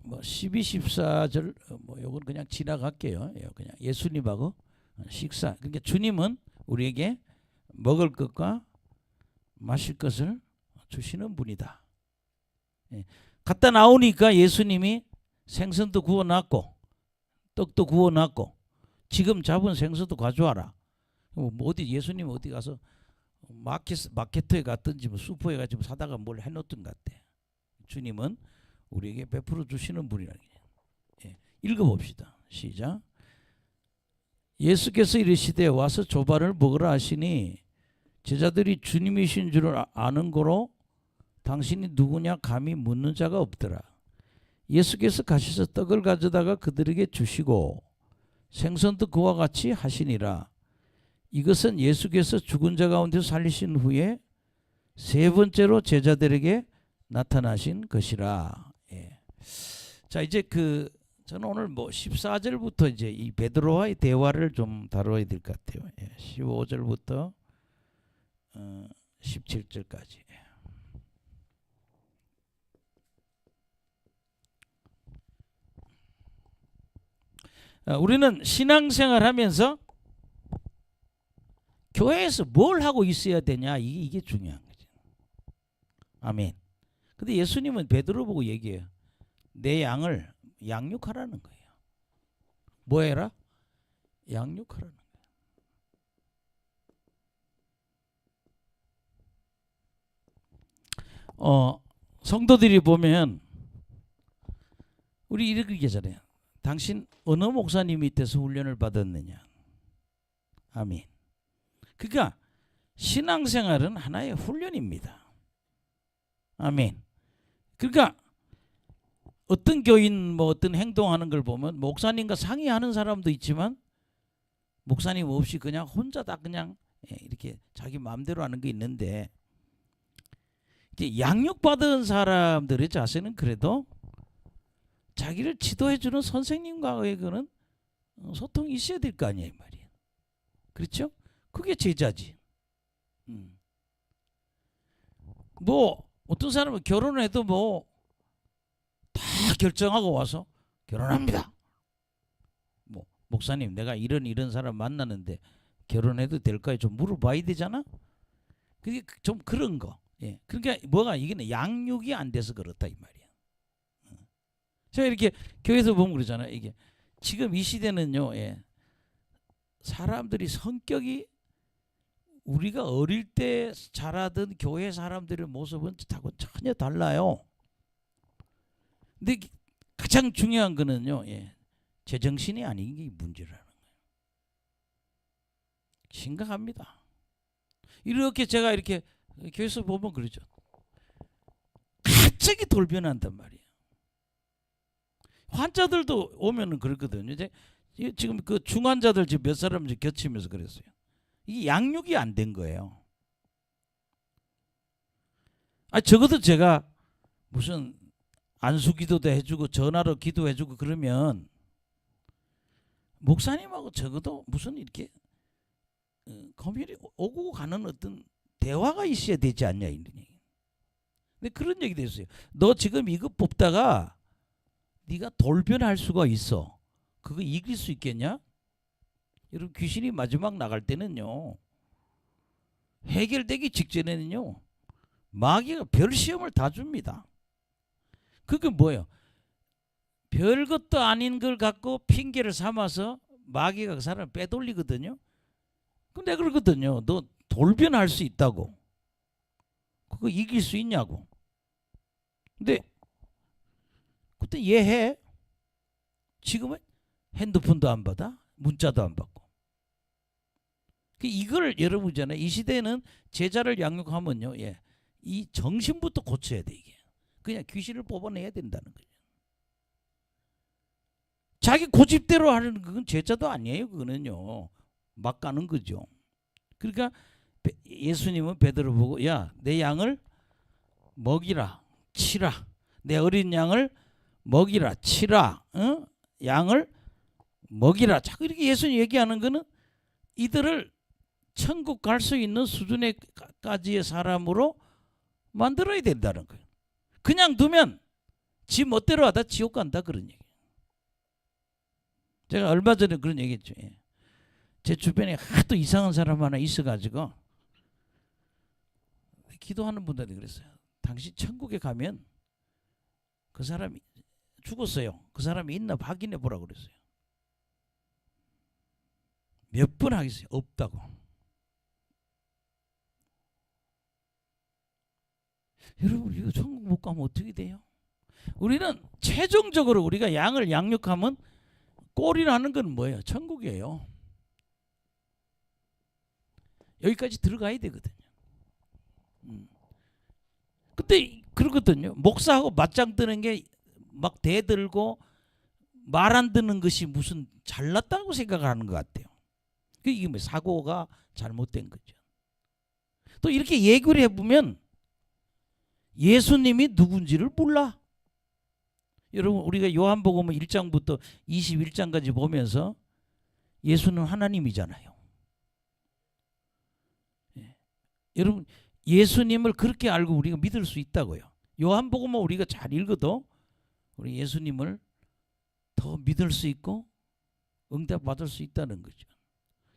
뭐 12, 14절 뭐 요건 그냥 지나갈게요. 그냥 예수님하고 식사. 그러니까 주님은 우리에게 먹을 것과 마실 것을 주시는 분이다. 예. 갔다 나오니까 예수님이 생선도 구워놨고 떡도 구워놨고 지금 잡은 생선도 가져와라. 뭐 어디 예수님 어디 가서 마케트에 갔든지 뭐 슈퍼에 가서 사다가 뭘 해놓던 것 같아. 주님은 우리에게 베풀어 주시는 분이라는 게. 예. 읽어봅시다. 시작. 예수께서 이르시되 와서 조반을 먹으라 하시니 제자들이 주님이신 줄 아는 거로 당신이 누구냐 감히 묻는 자가 없더라. 예수께서 가셔서 떡을 가져다가 그들에게 주시고 생선도 그와 같이 하시니라. 이것은 예수께서 죽은 자 가운데서 살리신 후에 세 번째로 제자들에게 나타나신 것이라. 예. 자 이제 저는 오늘 뭐 14절부터 이제 이 베드로와의 대화를 좀 다뤄야 될 것 같아요. 예. 15절부터 17절까지. 우리는 신앙생활 하면서 교회에서 뭘 하고 있어야 되냐 이게 중요한 거죠. 아멘. 근데 예수님은 베드로 보고 얘기해요. 내 양을 양육하라는 거예요. 뭐 해라? 양육하라는 거예요. 성도들이 보면 우리 이렇게 얘기하잖아요. 당신 어느 목사님 밑에서 훈련을 받았느냐. 아멘. 그러니까 신앙생활은 하나의 훈련입니다. 아멘. 그러니까 어떤 교인 뭐 어떤 행동하는 걸 보면 목사님과 상의하는 사람도 있지만 목사님 없이 그냥 혼자 다 그냥 이렇게 자기 마음대로 하는 게 있는데, 이제 양육받은 사람들의 자세는 그래도 자기를 지도해주는 선생님과의 그는 소통이 있어야 될 거 아니에요, 말이에요. 그렇죠? 그게 제자지. 뭐 어떤 사람은 결혼해도 뭐 다 결정하고 와서 결혼합니다. 뭐 목사님, 내가 이런 사람 만나는데 결혼해도 될까요? 좀 물어봐야 되잖아. 그게 좀 그런 거. 예. 그러니까 뭐가 이게 양육이 안 돼서 그렇다 이 말이야. 제가 이렇게 교회에서 보면 그러잖아요. 이게 지금 이 시대는요, 예, 사람들이 성격이 우리가 어릴 때 자라던 교회 사람들의 모습은 전혀 달라요. 근데 가장 중요한 거는요, 예, 제정신이 아닌 게 문제라는 거예요. 심각합니다. 이렇게 제가 이렇게 교회에서 보면 그러죠. 갑자기 돌변한단 말이에요. 환자들도 오면은 그렇거든요. 이제 지금 그 중환자들 지금 몇 사람 겹치면서 그랬어요. 이게 양육이 안 된 거예요. 적어도 제가 무슨 안수기도도 해주고 전화로 기도해주고 그러면 목사님하고 적어도 무슨 이렇게 커뮤니티 오고 가는 어떤 대화가 있어야 되지 않냐 이런 얘기. 근데 그런 얘기도 했어요. 너 지금 이거 뽑다가 네가 돌변할 수가 있어. 그거 이길 수 있겠냐? 여러분, 귀신이 마지막 나갈 때는요, 해결되기 직전에는요, 마귀가 별 시험을 다 줍니다. 그게 뭐예요? 별것도 아닌 걸 갖고 핑계를 삼아서 마귀가 그 사람을 빼돌리거든요. 근데 그러거든요. 너 돌변할 수 있다고. 그거 이길 수 있냐고. 근데 그때 얘해. 지금은 핸드폰도 안 받아. 문자도 안 받고. 이걸 여러분 있잖아요. 이 시대는 제자를 양육하면요, 예, 이 정신부터 고쳐야 돼. 이게 그냥 귀신을 뽑아내야 된다는 거예요. 자기 고집대로 하는 그건 제자도 아니에요. 그거는요, 막 가는 거죠. 그러니까 예수님은 베드로 보고, 야, 내 양을 먹이라, 치라. 내 어린 양을 먹이라, 치라. 양을 먹이라. 자꾸 이렇게 예수님 얘기하는 거는 이들을 천국 갈 수 있는 수준에까지의 사람으로 만들어야 된다는 거예요. 그냥 두면 지 멋대로 하다 지옥 간다, 그런 얘기. 제가 얼마 전에 그런 얘기 했죠. 예. 제 주변에 하도 이상한 사람 하나 있어가지고 기도하는 분들이 그랬어요. 당신 천국에 가면 그 사람이 죽었어요. 그 사람이 있나 확인해 보라고 그랬어요. 몇 번 하겠어요. 없다고. 여러분, 이거 천국 못 가면 어떻게 돼요? 우리는 최종적으로 우리가 양을 양육하면 꼴이라는 건 뭐예요? 천국이에요. 여기까지 들어가야 되거든요. 그때 그러거든요. 목사하고 맞짱 뜨는 게 막 대들고 말 안 듣는 것이 무슨 잘났다고 생각하는 것 같아요. 이게 뭐 사고가 잘못된 거죠. 또 이렇게 얘기를 해보면 예수님이 누군지를 몰라. 여러분, 우리가 요한복음 1장부터 21장까지 보면서 예수는 하나님이잖아요. 예. 여러분, 예수님을 그렇게 알고 우리가 믿을 수 있다고요. 요한복음은 우리가 잘 읽어도 우리 예수님을 더 믿을 수 있고 응답받을 수 있다는 거죠.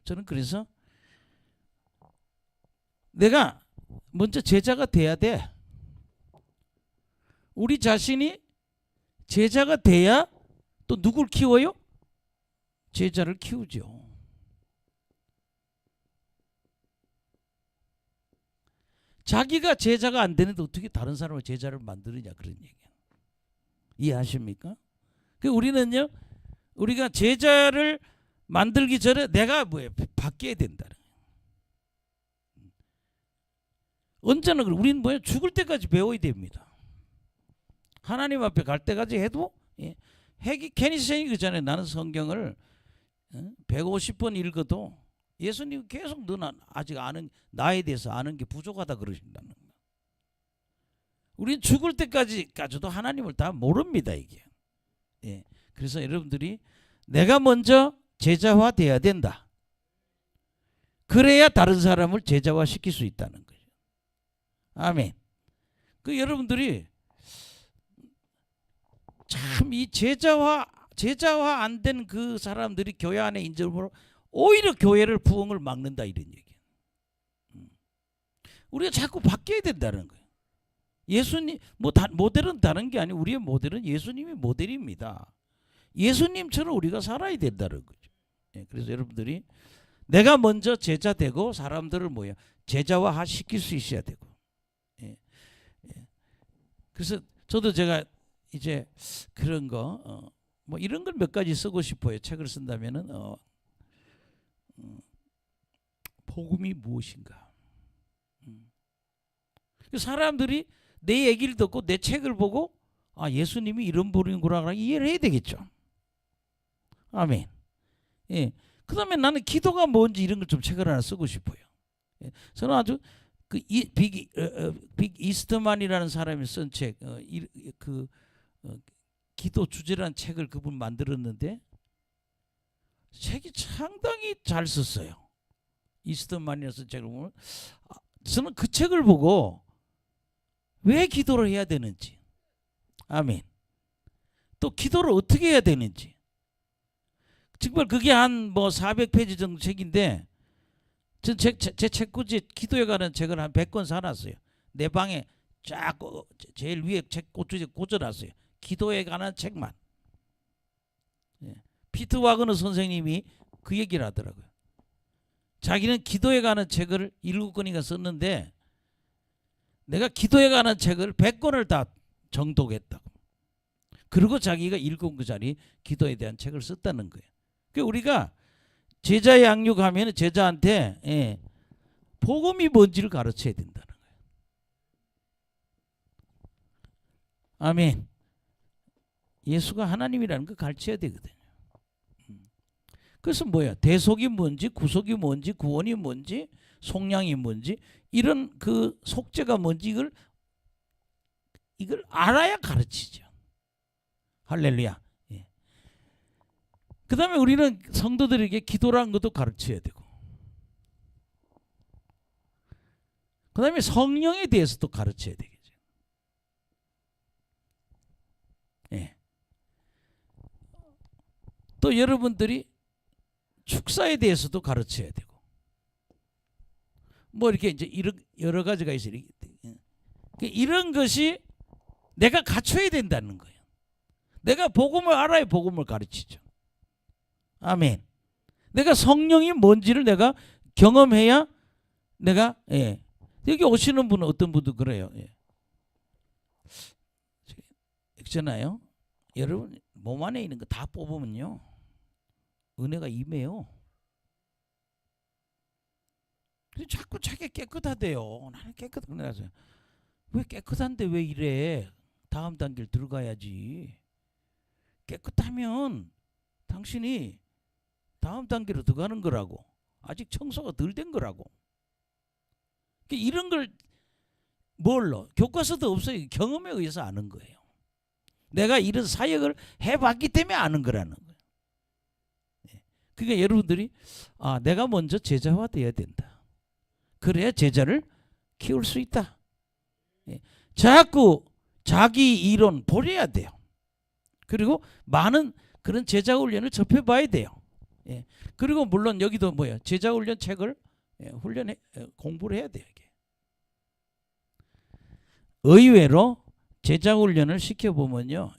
저는 그래서 내가 먼저 제자가 돼야 돼. 우리 자신이 제자가 돼야 또 누굴 키워요? 제자를 키우죠. 자기가 제자가 안 되는데 어떻게 다른 사람을 제자를 만드느냐, 그런 얘기예요. 이해하십니까? 우리는요, 우리가 제자를 만들기 전에 내가 뭐예요? 바뀌어야 된다. 언제나 우리는 뭐예요? 죽을 때까지 배워야 됩니다. 하나님 앞에 갈 때까지 해도 케니슨이 그잖아요. 나는 성경을 150번 읽어도 예수님 계속 너는 아직 나에 대해서 아는 게 부족하다 그러신다는 거예요. 우리는 죽을 때까지도 하나님을 다 모릅니다 이게. 그래서 여러분들이 내가 먼저 제자화 돼야 된다. 그래야 다른 사람을 제자화 시킬 수 있다는 거예요. 아멘. 그 여러분들이 참 이 제자화 안 된 그 사람들이 교회 안에 인정으로 오히려 교회를 부흥을 막는다 이런 얘기예요. 우리가 자꾸 바뀌어야 된다는 거예요. 예수님 모델은 다른 게 아니고 우리의 모델은 예수님이 모델입니다. 예수님처럼 우리가 살아야 된다는 거죠. 그래서 여러분들이 내가 먼저 제자 되고 사람들을 제자화 시킬 수 있어야 되고. 그래서 저도 제가 이제 그런 거 이런 걸 몇 가지 쓰고 싶어요. 책을 쓴다면은 복음이 무엇인가. 사람들이 내 얘기를 듣고 내 책을 보고 예수님이 이런 분이구나 이해를 해야 되겠죠. 아멘. 그다음에 나는 기도가 뭔지 이런 걸 좀 책을 하나 쓰고 싶어요. 저는 아주 빅 이스트만이라는 사람이 쓴 책, 기도 주제라는 책을 그분 만들었는데 책이 상당히 잘 썼어요. 이스트만이라는 쓴 책을 보면 저는 그 책을 보고 왜 기도를 해야 되는지, 아멘. 또 기도를 어떻게 해야 되는지. 정말 그게 한 400페이지 정도 책인데 전 제 책꽂이 기도에 관한 책을 한 100권 사놨어요. 내 방에 쫙 제일 위에 책 꽂이 꽂아놨어요. 기도에 관한 책만. 피터 와그너 선생님이 그 얘기를 하더라고요. 자기는 기도에 관한 책을 7권인가 썼는데 내가 기도에 관한 책을 100권을 다 정독했다고. 그리고 자기가 7권짜리 기도에 대한 책을 썼다는 거예요. 그러니까 우리가 제자 양육하면 제자한테 복음이 뭔지를 가르쳐야 된다는 거예요. 아멘. 예수가 하나님이라는 걸 가르쳐야 되거든요. 그래서 대속이 뭔지, 구속이 뭔지, 구원이 뭔지, 속량이 뭔지, 이런 그 속죄가 뭔지 이걸 알아야 가르치죠. 할렐루야. 그 다음에 우리는 성도들에게 기도라는 것도 가르쳐야 되고, 그 다음에 성령에 대해서도 가르쳐야 되겠죠. 또 여러분들이 축사에 대해서도 가르쳐야 되고, 이렇게 이제 여러 가지가 있어요. 이런 것이 내가 갖춰야 된다는 거예요. 내가 복음을 알아야 복음을 가르치죠. 아멘. 내가 성령이 뭔지를 내가 경험해야 내가 여기 오시는 분은 어떤 분도 그래요. 있잖아요. 여러분 몸 안에 있는 거 다 뽑으면요 은혜가 임해요. 자꾸 자기 깨끗하대요. 나는 깨끗하네. 왜 깨끗한데 왜 이래? 다음 단계를 들어가야지. 깨끗하면 당신이 다음 단계로 들어가는 거라고. 아직 청소가 덜 된 거라고. 이런 걸 교과서도 없어요. 경험에 의해서 아는 거예요. 내가 이런 사역을 해봤기 때문에 아는 거라는 거예요. 그러니까 여러분들이 내가 먼저 제자화 돼야 된다. 그래야 제자를 키울 수 있다. 자꾸 자기 이론 버려야 돼요. 그리고 많은 그런 제자 훈련을 접해봐야 돼요. 그리고 물론 여기도 제자 훈련 책을 공부를 해야 돼요. 이게. 의외로 제자 훈련을 시켜보면요,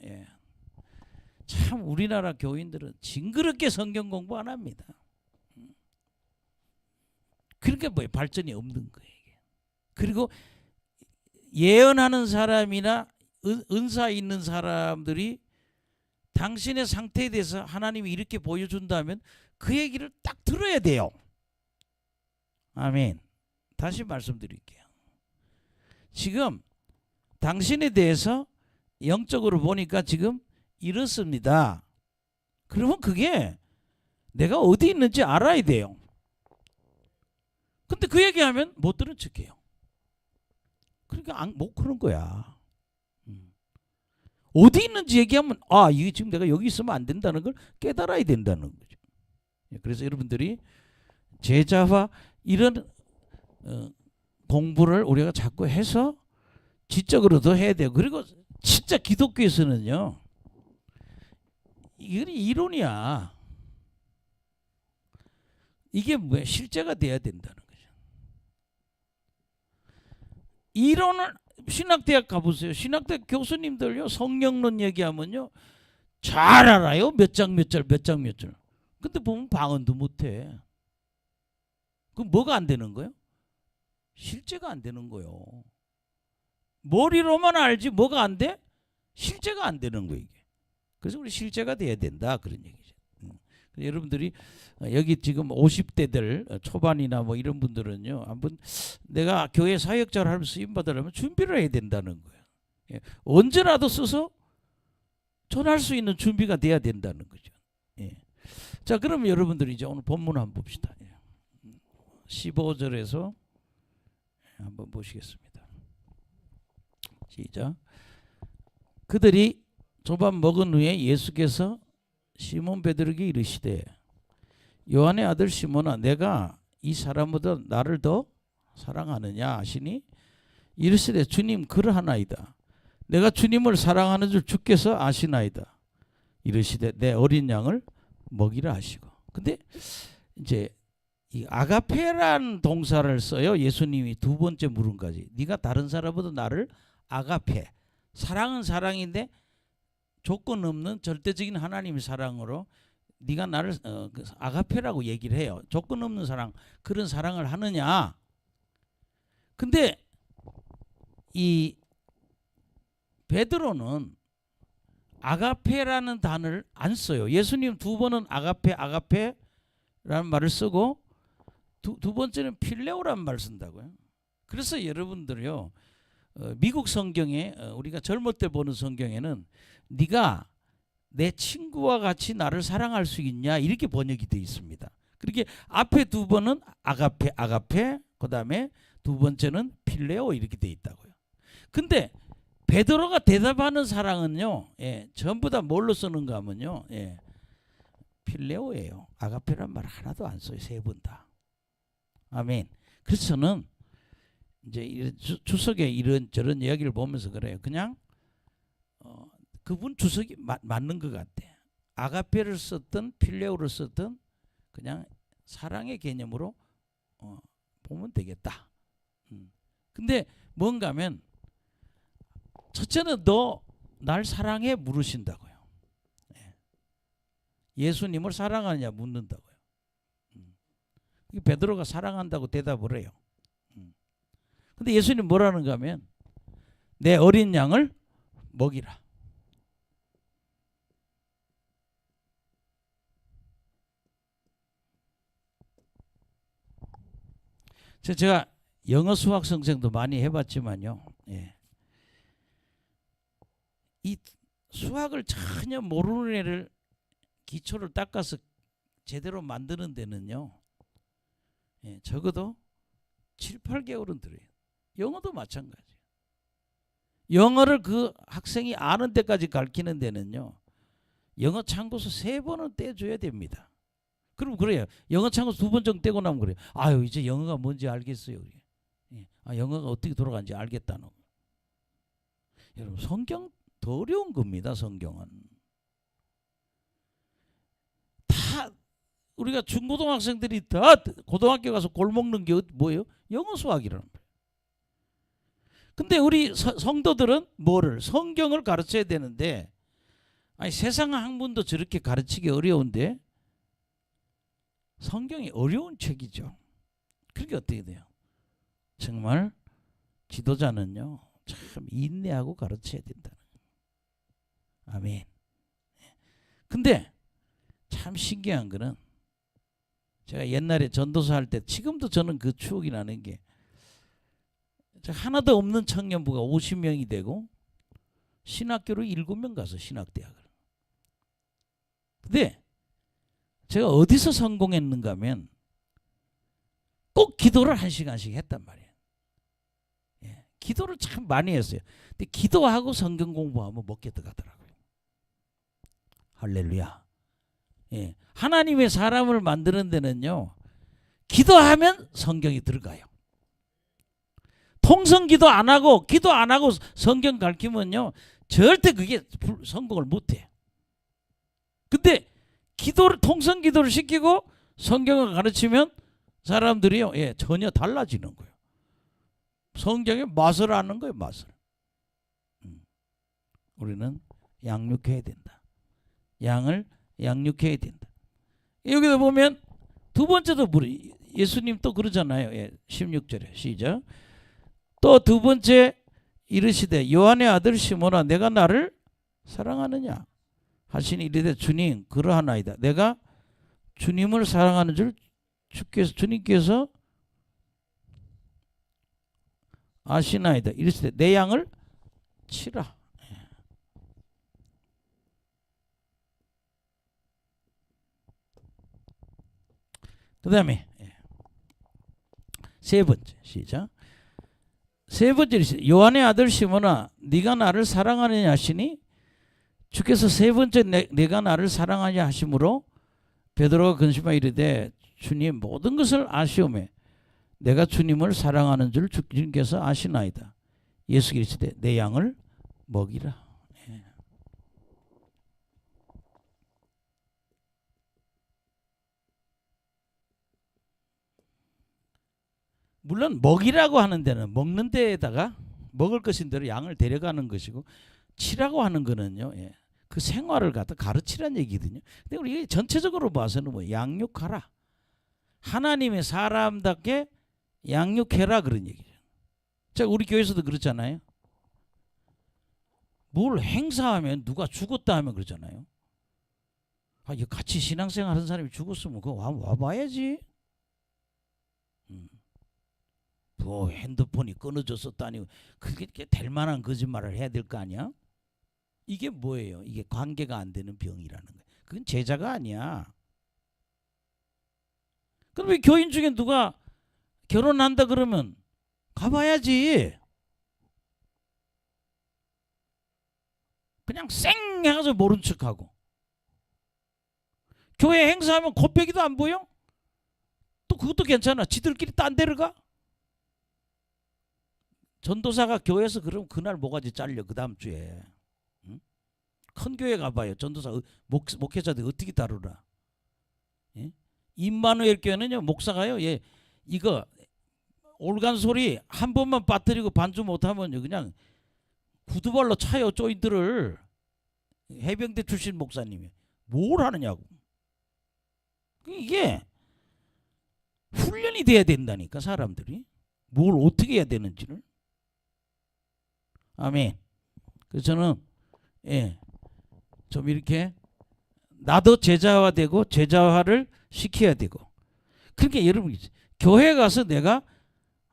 참 우리나라 교인들은 징그럽게 성경 공부 안 합니다. 그러니까 발전이 없는 거예요. 이게. 그리고 예언하는 사람이나 은사 있는 사람들이 당신의 상태에 대해서 하나님이 이렇게 보여준다면 그 얘기를 딱 들어야 돼요. 아멘. 다시 말씀드릴게요. 지금 당신에 대해서 영적으로 보니까 지금 이렇습니다. 그러면 그게 내가 어디 있는지 알아야 돼요. 근데 그 얘기하면 못 들은 척해요. 그러니까 못 그런 거야. 어디 있는지 얘기하면 이게 지금 내가 여기 있으면 안 된다는 걸 깨달아야 된다는 거죠. 그래서 여러분들이 제자화 이런 공부를 우리가 자꾸 해서 지적으로도 해야 돼요. 그리고 진짜 기독교에서는요, 이건 이론이야. 이게 뭐야? 실제가 돼야 된다는 거죠. 이론을 신학대학 가보세요. 신학대학 교수님들요, 성령론 얘기하면요 잘 알아요. 몇 장 몇 절 몇 장 몇 절. 근데 보면 방언도 못해. 그럼 뭐가 안 되는 거예요? 실제가 안 되는 거예요. 머리로만 알지 뭐가 안 돼? 실제가 안 되는 거예요, 이게. 그래서 우리 실제가 돼야 된다, 그런 얘기죠. 여러분들이 여기 지금 50대들 초반이나 뭐 이런 분들은요, 한번 내가 교회 사역자를 하면서 쓰임 받으려면 준비를 해야 된다는 거예요. 예. 언제라도 써서 전할 수 있는 준비가 돼야 된다는 거죠. 예. 자, 그럼 여러분들이 이제 오늘 본문 한번 봅시다. 15절에서 한번 보시겠습니다. 시작. 그들이 조반 먹은 후에 예수께서 시몬 베드로에게 이르시되 요한의 아들 시몬아, 내가 이 사람보다 나를 더 사랑하느냐 하시니 이르시되 주님, 그러하나이다. 내가 주님을 사랑하는 줄 주께서 아시나이다. 이르시되 내 어린 양을 먹이라 하시고. 근데 이제 이 아가페라는 동사를 써요. 예수님이 두 번째 물음까지. 네가 다른 사람보다 나를 아가페, 사랑은 사랑인데 조건 없는 절대적인 하나님의 사랑으로 네가 나를 아가페라고 얘기를 해요. 조건 없는 사랑, 그런 사랑을 하느냐. 근데 이 베드로는 아가페라는 단어를 안 써요. 예수님 두 번은 아가페라는 말을 쓰고 두 번째는 필레오라는 말을 쓴다고요. 그래서 여러분들요, 미국 성경에 우리가 젊을 때 보는 성경에는 네가 내 친구와 같이 나를 사랑할 수 있냐, 이렇게 번역이 되어 있습니다. 그렇게 앞에 두 번은 아가페, 그 다음에 두 번째는 필레오, 이렇게 되어 있다고요. 근데 베드로가 대답하는 사랑은요, 전부 다 뭘로 쓰는가 하면요, 필레오예요. 아가페란 말 하나도 안 써요. 세 번 다. 아멘. 그래서 저는 이제 주석에 이런 저런 이야기를 보면서 그래요. 그냥 그분 주석이 맞는 것 같아. 아가페를 썼든 필레오를 썼든 그냥 사랑의 개념으로 보면 되겠다. 근데 뭔가 하면 첫째는 너 날 사랑해 물으신다고요. 예수님을 사랑하느냐 묻는다고요. 베드로가 사랑한다고 대답을 해요. 근데 예수님 뭐라는가 하면 내 어린 양을 먹이라. 제가 영어 수학 선생도 많이 해봤지만요, 이 수학을 전혀 모르는 애를 기초를 닦아서 제대로 만드는 데는요, 적어도 7, 8개월은 들어요. 영어도 마찬가지예요. 영어를 그 학생이 아는 데까지 가르치는 데는요, 영어 참고서 3번은 떼줘야 됩니다. 그럼 그래요. 영어 참고서 2번 정도 떼고 나면 그래요. 아유, 이제 영어가 뭔지 알겠어요. 영어가 어떻게 돌아가는지 알겠다는. 여러분, 성경 더 어려운 겁니다. 성경은 다 우리가 중고등학생들이 다 고등학교 가서 골 먹는 게 뭐예요? 영어 수학이라는 거예요. 근데 우리 성도들은 뭐를? 성경을 가르쳐야 되는데, 아니 세상 학문도 저렇게 가르치기 어려운데 성경이 어려운 책이죠. 그게 어떻게 돼요? 정말 지도자는요, 참 인내하고 가르쳐야 된다는 거예요. 아멘. 근데 참 신기한 거는, 제가 옛날에 전도사 할 때, 지금도 저는 그 추억이 나는 게, 하나도 없는 청년부가 50명이 되고 신학교를 7명 가서 신학대학을. 근데 제가 어디서 성공했는가 하면 꼭 기도를 1시간씩 했단 말이에요. 예, 기도를 참 많이 했어요. 근데 기도하고 성경 공부하면 먹게 들어가더라고요. 할렐루야. 예, 하나님의 사람을 만드는 데는요, 기도하면 성경이 들어가요. 통성 기도 안 하고 성경 가르치면요, 절대 그게 성공을 못해. 근데 기도를 통성 기도를 시키고 성경을 가르치면 사람들이요, 예, 전혀 달라지는 거예요. 성경의 맛을 아는 거예요, 맛을. 우리는 양육해야 된다. 양을 양육해야 된다. 여기서 보면 두 번째도 예수님 또 그러잖아요. 예, 16절에 시작. 또 두 번째 이르시되 요한의 아들 시몬아 내가 나를 사랑하느냐 하시니 이르되 주님 그러하나이다. 내가 주님을 사랑하는 줄 주님께서 아시나이다. 이르시되 내 양을 치라. 그 다음에 세 번째 시작. 세 번째 요한의 아들 시몬아 네가 나를 사랑하느냐 하시니 주께서 세 번째 내가 나를 사랑하냐 하심으로 베드로가 근심하여 이르되 주님 모든 것을 아시오매 내가 주님을 사랑하는 줄 주님께서 아시나이다. 예수께서 이르시되 내 양을 먹이라. 물론 먹이라고 하는 데는 먹는 데에다가 먹을 것인 대로 양을 데려가는 것이고, 치라고 하는 거는요, 예, 그 생활을 갖다 가르치라는 얘기거든요. 근데 우리 전체적으로 봐서는 뭐 양육하라, 하나님의 사람답게 양육해라 그런 얘기죠. 자, 우리 교회에서도 그렇잖아요. 뭘 행사하면 누가 죽었다 하면 그러잖아요. 아, 이거 같이 신앙생활 하는 사람이 죽었으면 그거 와봐야지. 뭐 핸드폰이 끊어졌었다니 그게 될 만한 거짓말을 해야 될 거 아니야? 이게 뭐예요? 이게 관계가 안 되는 병이라는 거예요. 그건 제자가 아니야. 그럼 왜 교인 중에 누가 결혼한다 그러면 가봐야지. 그냥 쌩 해가지고 모른 척하고. 교회 행사하면 곱빼기도 안 보여? 또 그것도 괜찮아. 지들끼리 딴 데를 가? 전도사가 교회에서 그러면 그날 모가지 잘려. 그 다음 주에. 응? 큰 교회 가봐요. 전도사 목회자들 어떻게 다루라. 예? 임마누엘 교회는요, 목사가요, 예, 이거 올간 소리 한 번만 빠뜨리고 반주 못하면요 그냥 구두발로 차요. 조인들을. 해병대 출신 목사님이 뭘 하느냐고. 이게 훈련이 돼야 된다니까, 사람들이 뭘 어떻게 해야 되는지를. 아멘. 그래서 저는, 예, 좀 이렇게 나도 제자화되고 제자화를 시켜야 되고. 그러니까 여러분, 교회 가서 내가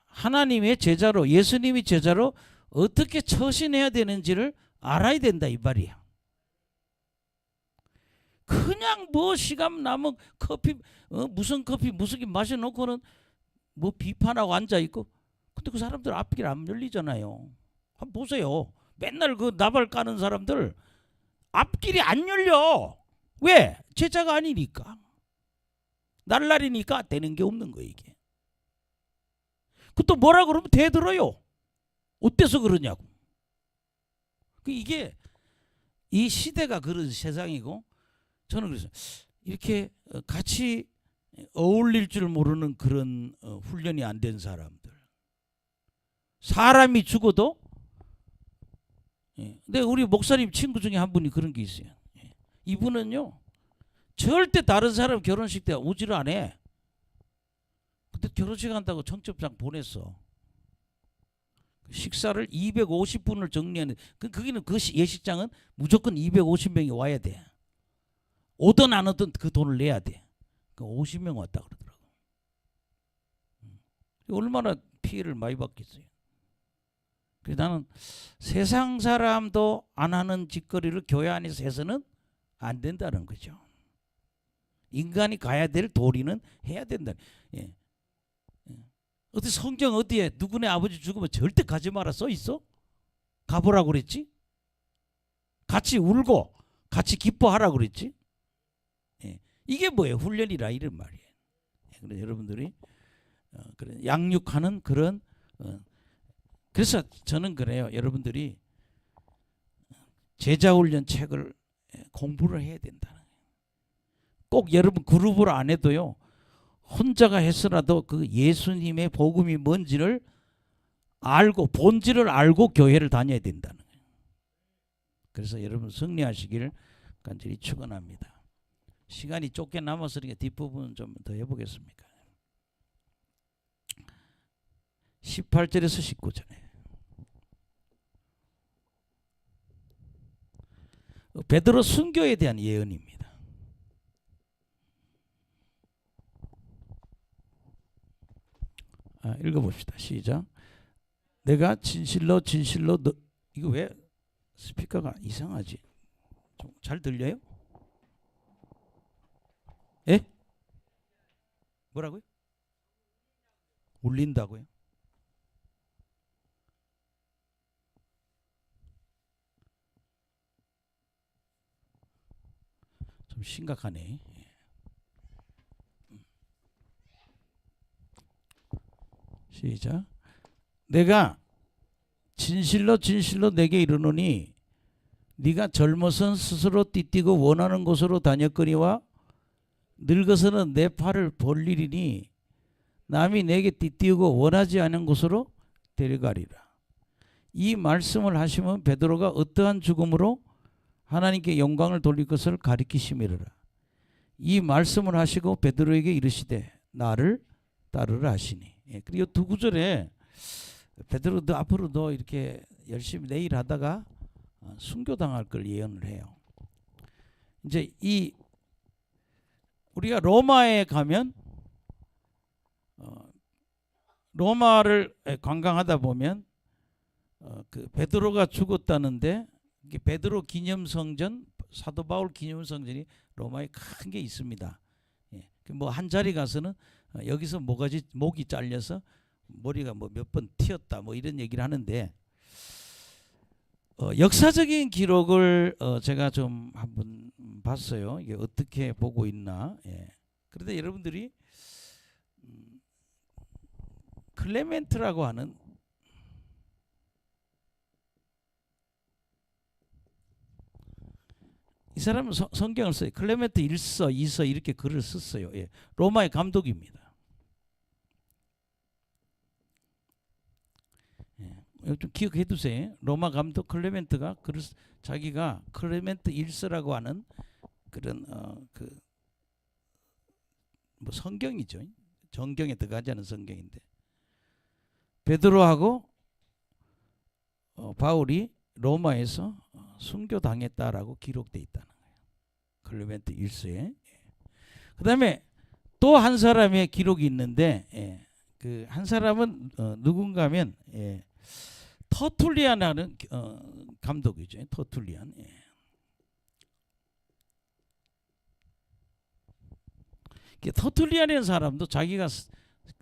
하나님의 제자로, 예수님이 제자로 어떻게 처신해야 되는지를 알아야 된다 이 말이야. 그냥 뭐 시간 남은 커피, 무슨 커피 무슨 게 마셔놓고는 뭐 비판하고 앉아있고. 근데 그 사람들 앞길 안 열리잖아요. 한번 보세요. 맨날 그 나발 까는 사람들 앞길이 안 열려. 왜? 제자가 아니니까. 날라리니까 되는 게 없는 거예요 이게. 그것도 뭐라 그러면 대들어요. 어때서 그러냐고. 이게 이 시대가 그런 세상이고, 저는 그래서 이렇게 같이 어울릴 줄 모르는 그런 훈련이 안 된 사람들. 사람이 죽어도, 예, 근데 우리 목사님 친구 중에 한 분이 그런 게 있어요. 예, 이분은요 절대 다른 사람 결혼식 때 오지를 안 해. 근데 결혼식 한다고 청첩장 보냈어. 식사를 250분을 정리하는, 거기는 그 예식장은 무조건 250명이 와야 돼. 오든 안 오든 그 돈을 내야 돼. 그 50명 왔다 그러더라고. 얼마나 피해를 많이 받겠어요. 그래서 나는 세상 사람도 안 하는 짓거리를 교회 안에서 해서는 안 된다는 거죠. 인간이 가야 될 도리는 해야 된다. 예. 어디 성경 어디에 누구네 아버지 죽으면 절대 가지 마라 써 있어? 가보라고 그랬지? 같이 울고 같이 기뻐하라고 그랬지? 예. 이게 뭐예요? 훈련이라 이런 말이에요. 예. 그래서 여러분들이 그런 양육하는 그런 그래서 저는 그래요. 여러분들이 제자훈련 책을 공부를 해야 된다는 거예요. 꼭 여러분 그룹으로 안 해도요. 혼자가 해서라도 그 예수님의 복음이 뭔지를 알고 본질을 알고 교회를 다녀야 된다는 거예요. 그래서 여러분 승리하시기를 간절히 축원합니다. 시간이 좁게 남았으니까 뒷부분 좀 더 해보겠습니까? 18절에서 19절에 베드로 순교에 대한 예언입니다. 읽어봅시다. 시작. 내가 진실로 진실로 너 이거 왜 스피커가 이상하지? 좀 잘 들려요? 예? 뭐라고요? 울린다고요? 좀 심각하네. 시작. 내가 진실로 진실로 내게 이르노니 네가 젊어선 스스로 띠띠고 원하는 곳으로 다녔거니와 늙어서는 내 팔을 벌리리니 남이 내게 띠띠우고 원하지 않은 곳으로 데려가리라. 이 말씀을 하시면 베드로가 어떠한 죽음으로 하나님께 영광을 돌릴 것을 가리키심이라. 이 말씀을 하시고 베드로에게 이르시되 나를 따르라 하시니. 예, 그리고 두 구절에 베드로도 앞으로도 이렇게 열심히 내 일 하다가 순교당할 걸 예언을 해요. 이제 이 우리가 로마에 가면 로마를 관광하다 보면 그 베드로가 죽었다는데 베드로 기념성전, 사도 바울 기념성전이 로마에 큰 게 있습니다. 예, 뭐 한 자리 가서는 여기서 목이 잘려서 머리가 뭐 몇 번 튀었다 뭐 이런 얘기를 하는데 역사적인 기록을 제가 좀 한번 봤어요. 이게 어떻게 보고 있나. 예. 그런데 여러분들이 클레멘트라고 하는 이 사람은 성경을 써요. 클레멘트 1서, 2서 이렇게 글을 썼어요. 예. 로마의 감독입니다. 예. 좀 기억해 두세요. 로마 감독 클레멘트가 글을 자기가 클레멘트 1서라고 하는 그런 뭐 성경이죠. 정경에 들어가지 않은 성경인데 베드로하고 바울이 로마에서 순교당했다라고 기록되어 있다는 거예요. 클레멘트 1서에. 그 다음에 또 한 사람의 기록이 있는데 그 한 사람은 누군가 하면 터툴리안이라는 감독이죠. 터툴리안. 터툴리안이라는 사람도 자기가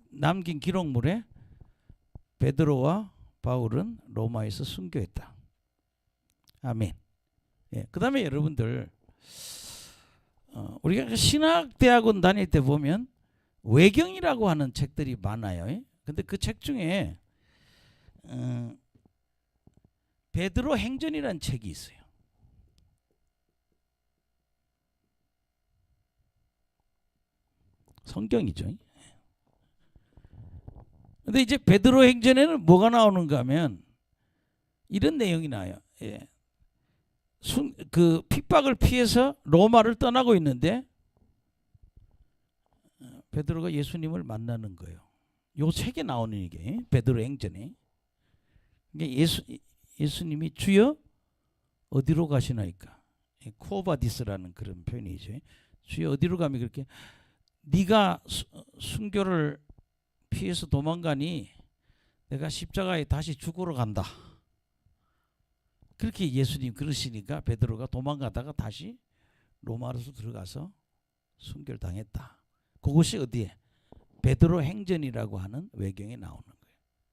남긴 기록물에 베드로와 바울은 로마에서 순교했다. 아멘. 그 다음에 여러분들 우리가 신학대학원 다닐 때 보면 외경이라고 하는 책들이 많아요. 근데 그 책 중에 베드로 행전이라는 책이 있어요. 성경이죠. 근데 이제 베드로 행전에는 뭐가 나오는가 하면 이런 내용이 나와요. 그 핍박을 피해서 로마를 떠나고 있는데 베드로가 예수님을 만나는 거예요. 요 책에 나오는 이게 베드로 행전에 예수님이 주여 어디로 가시나이까? 쿠오바디스라는 그런 표현이죠. 주여 어디로 가면 그렇게 네가 순교를 피해서 도망가니 내가 십자가에 다시 죽으러 간다. 그렇게 예수님 그러시니까 베드로가 도망가다가 다시 로마로서 들어가서 순교를 당했다. 그것이 어디에? 베드로 행전이라고 하는 외경에 나오는 거예요.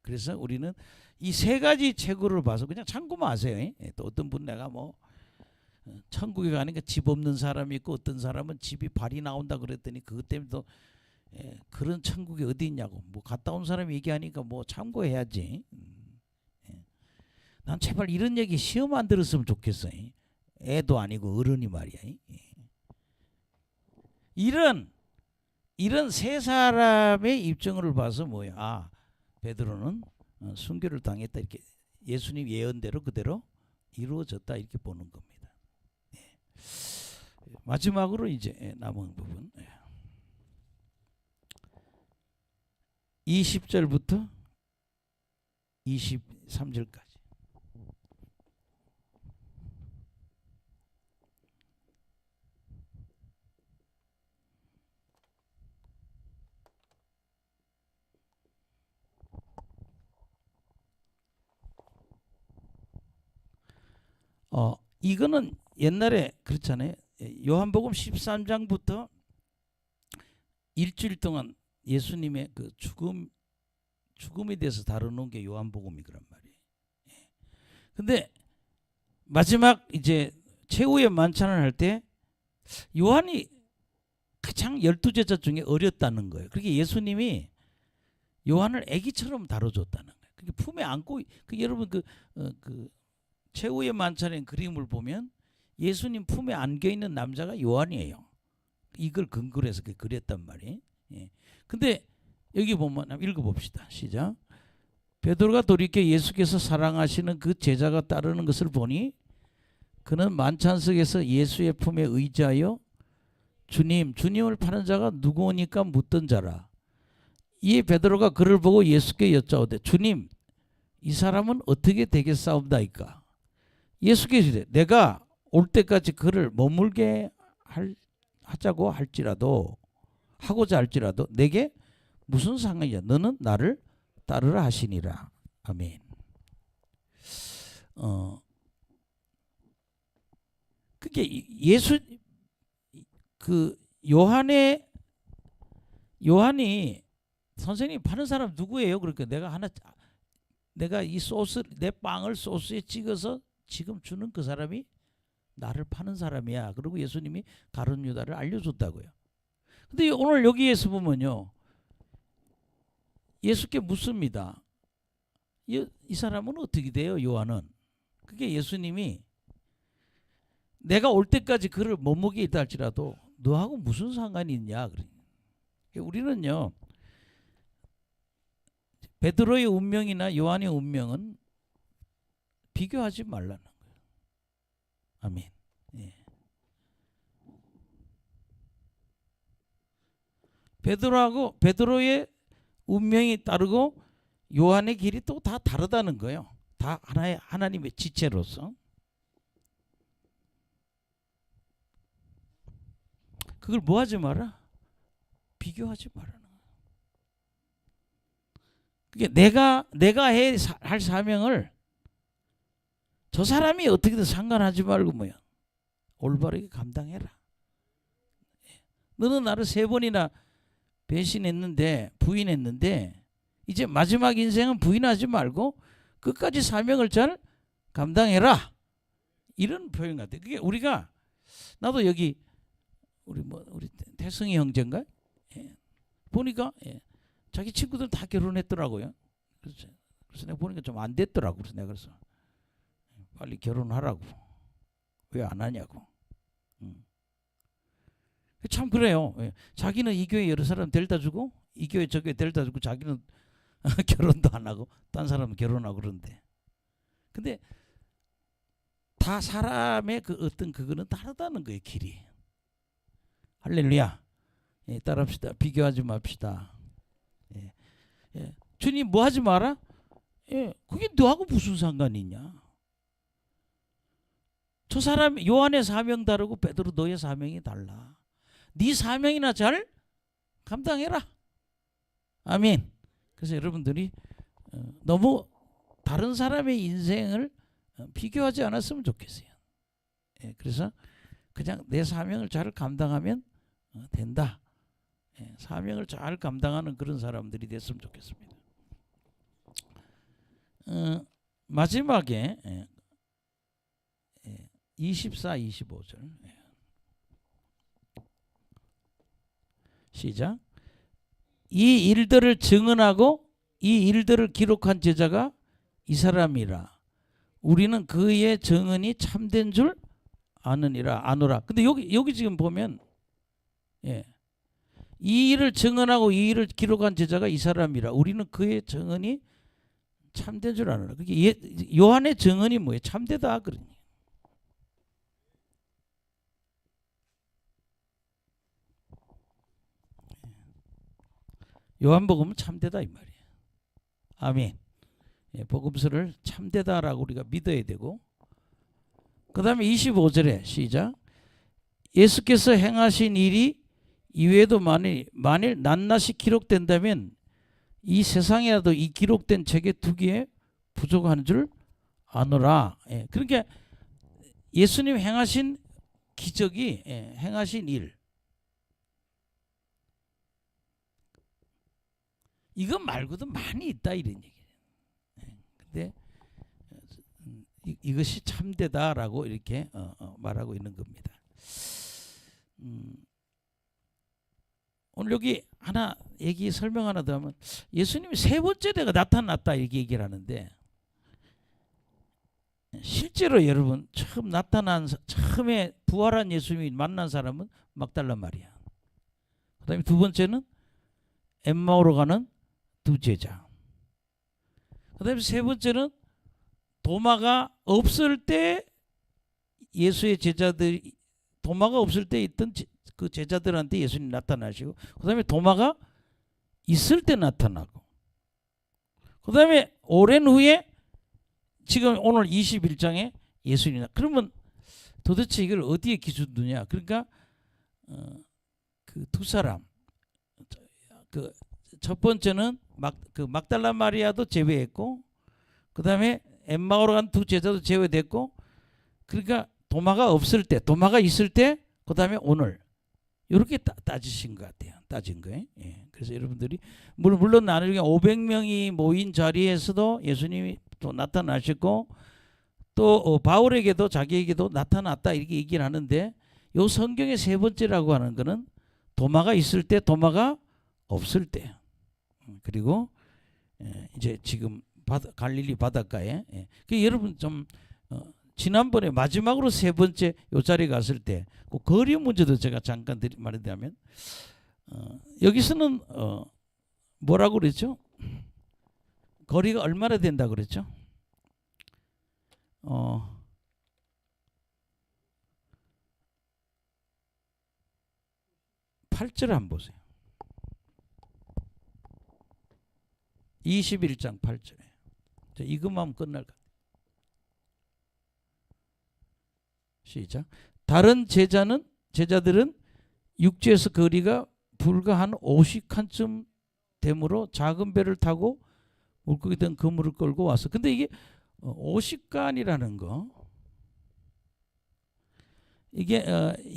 그래서 우리는 이 세 가지 책으로 봐서 그냥 참고만 하세요. 또 어떤 분 내가 뭐 천국에 가니까 집 없는 사람이 있고 어떤 사람은 집이 발이 나온다 그랬더니 그것 때문에 또 그런 천국이 어디 있냐고 뭐 갔다 온 사람이 얘기하니까 뭐 참고해야지. 난 제발 이런 얘기 시험 안 들었으면 좋겠어. 애도 아니고 어른이 말이야. 이런 세 사람의 입장을 봐서 뭐야? 아, 베드로는 순교를 당했다 이렇게 예수님 예언대로 그대로 이루어졌다 이렇게 보는 겁니다. 마지막으로 이제 남은 부분 20절부터 23절까지. 이거는 옛날에 그렇잖아요. 요한복음 13장부터 일주일 동안 예수님의 그 죽음에 대해서 다루는 게 요한복음이란 말이에요. 근데 마지막 이제 최후의 만찬을 할 때 요한이 가장 12제자 중에 어렸다는 거예요. 그렇게 예수님이 요한을 아기처럼 다뤄줬다는 거예요. 그게 품에 안고 여러분 그 최후의 만찬의 그림을 보면 예수님 품에 안겨 있는 남자가 요한이에요. 이걸 근거로 해서 그렸단 말이에요. 근데 여기 보면 한번 읽어봅시다. 시작. 베드로가 돌이켜 예수께서 사랑하시는 그 제자가 따르는 것을 보니 그는 만찬석에서 예수의 품에 의지하여 주님을 파는 자가 누구오니까 묻던 자라. 이에 베드로가 그를 보고 예수께 여짜오되 주님 이 사람은 어떻게 되겠사옵나이까. 예수께서 이르되 내가 올 때까지 그를 머물게 하고자 할지라도 내게 무슨 상관이냐. 너는 나를 따르라 하시니라. 아멘. 그게 요한이 선생님 파는 사람 누구예요? 그러니까 내가 이 내 빵을 소스에 찍어서 지금 주는 그 사람이 나를 파는 사람이야. 그리고 예수님이 가룟 유다를 알려줬다고요. 근데 오늘 여기에서 보면요, 예수께 묻습니다. 이 사람은 어떻게 돼요? 요한은. 그게 예수님이 내가 올 때까지 그를 못먹게 있다 할지라도 너하고 무슨 상관이 있냐. 우리는요, 베드로의 운명이나 요한의 운명은 비교하지 말라는 거예요. 아멘. 예. 베드로의 운명이 다르고 요한의 길이 또 다 다르다는 거예요. 다 하나의 하나님의 지체로서. 그걸 뭐 하지 마라? 비교하지 말라는 거예요. 그게 내가 할 사명을 저 사람이 어떻게든 상관하지 말고 뭐야, 올바르게 감당해라. 너는 나를 3번이나 부인했는데 이제 마지막 인생은 부인하지 말고 끝까지 사명을 잘 감당해라. 이런 표현 같아요. 그게 우리가 나도 여기 우리 태승이 형제인가? 보니까 자기 친구들 다 결혼했더라고요. 그래서 내가 보니까 좀 안 됐더라고. 그래서 내가 빨리 결혼하라고. 왜 안 하냐고. 참 그래요. 자기는 이 교회 여러 사람 데려다 주고 이 교회 저 교회 데려다 주고 자기는 결혼도 안 하고 딴 사람은 결혼하고 그러는데. 근데 다 사람의 그 어떤 그거는 다르다는 거예요. 길이. 할렐루야. 따라합시다. 비교하지 맙시다. 주님 뭐 하지 마라? 그게 너하고 무슨 상관이 있냐? 저 사람 요한의 사명 다르고 베드로 너의 사명이 달라. 네 사명이나 잘 감당해라. 아멘. 그래서 여러분들이 너무 다른 사람의 인생을 비교하지 않았으면 좋겠어요. 예, 그래서 그냥 내 사명을 잘 감당하면 된다. 예, 사명을 잘 감당하는 그런 사람들이 됐으면 좋겠습니다. 마지막에 24, 25절 시작. 이 일들을 증언하고 이 일들을 기록한 제자가 이 사람이라. 우리는 그의 증언이 참된 줄 아노라. 근데 여기 지금 보면 이 일을 증언하고 이 일을 기록한 제자가 이 사람이라. 우리는 그의 증언이 참된 줄 아노라. 그게 요한의 증언이 뭐예요? 참되다 그러니. 요한복음은 참되다 이 말이에요. 아멘. 복음서를 참되다라고 우리가 믿어야 되고, 그 다음에 25절에 시작. 예수께서 행하신 일이 이외에도 만일 낱낱이 기록된다면 이 세상에라도 이 기록된 책에 두기에 부족한 줄 아노라. 그러니까 예수님 행하신 기적이, 행하신 일, 이것 말고도 많이 있다 이런 얘기예요. 근데 이것이 참되다라고 이렇게 말하고 있는 겁니다. 오늘 여기 하나 설명 하나 더 하면, 예수님이 세 번째 내가 나타났다 이렇게 얘기를 하는데, 실제로 여러분 처음에 부활한 예수님이 만난 사람은 막달라 마리아. 그 다음에 두 번째는 엠마오로 가는 두 제자. 그 다음에 세 번째는 도마가 없을 때 예수의 제자들이, 도마가 없을 때 있던 그 제자들한테 예수님 나타나시고, 그 다음에 도마가 있을 때 나타나고, 그 다음에 오랜 후에 지금 오늘 21장에 예수님이 그러면 도대체 이걸 어디에 기준 두냐? 그러니까 그 두 사람, 그 첫 번째는 막달라 마리아도 제외했고, 그 다음에 엠마오로 간 두 제자도 제외됐고, 그러니까 도마가 없을 때, 도마가 있을 때, 그 다음에 오늘 이렇게 따지신 것 같아요. 따진 거예요. 그래서 여러분들이 물론 나누게 500명이 모인 자리에서도 예수님이 또 나타나셨고, 또 바울에게도 자기에게도 나타났다 이렇게 얘기를 하는데, 요 성경의 세 번째라고 하는 거는 도마가 있을 때, 도마가 없을 때, 그리고 이제 지금 갈릴리 바닷가에, 여러분 좀 지난번에 마지막으로 세 번째 요 자리에 갔을 때 그 거리 문제도 제가 잠깐 말하자면, 여기서는 뭐라고 그랬죠? 거리가 얼마나 된다 그랬죠? 8절 한번 보세요. 21장 8절에. 이것만 하면 끝날 것 같아요. 시작. 다른 제자들은 육지에서 거리가 불과 한 50칸쯤 되므로 작은 배를 타고 물고기 든 그물을 끌고 왔어. 근데 이게 50칸이라는 거, 이게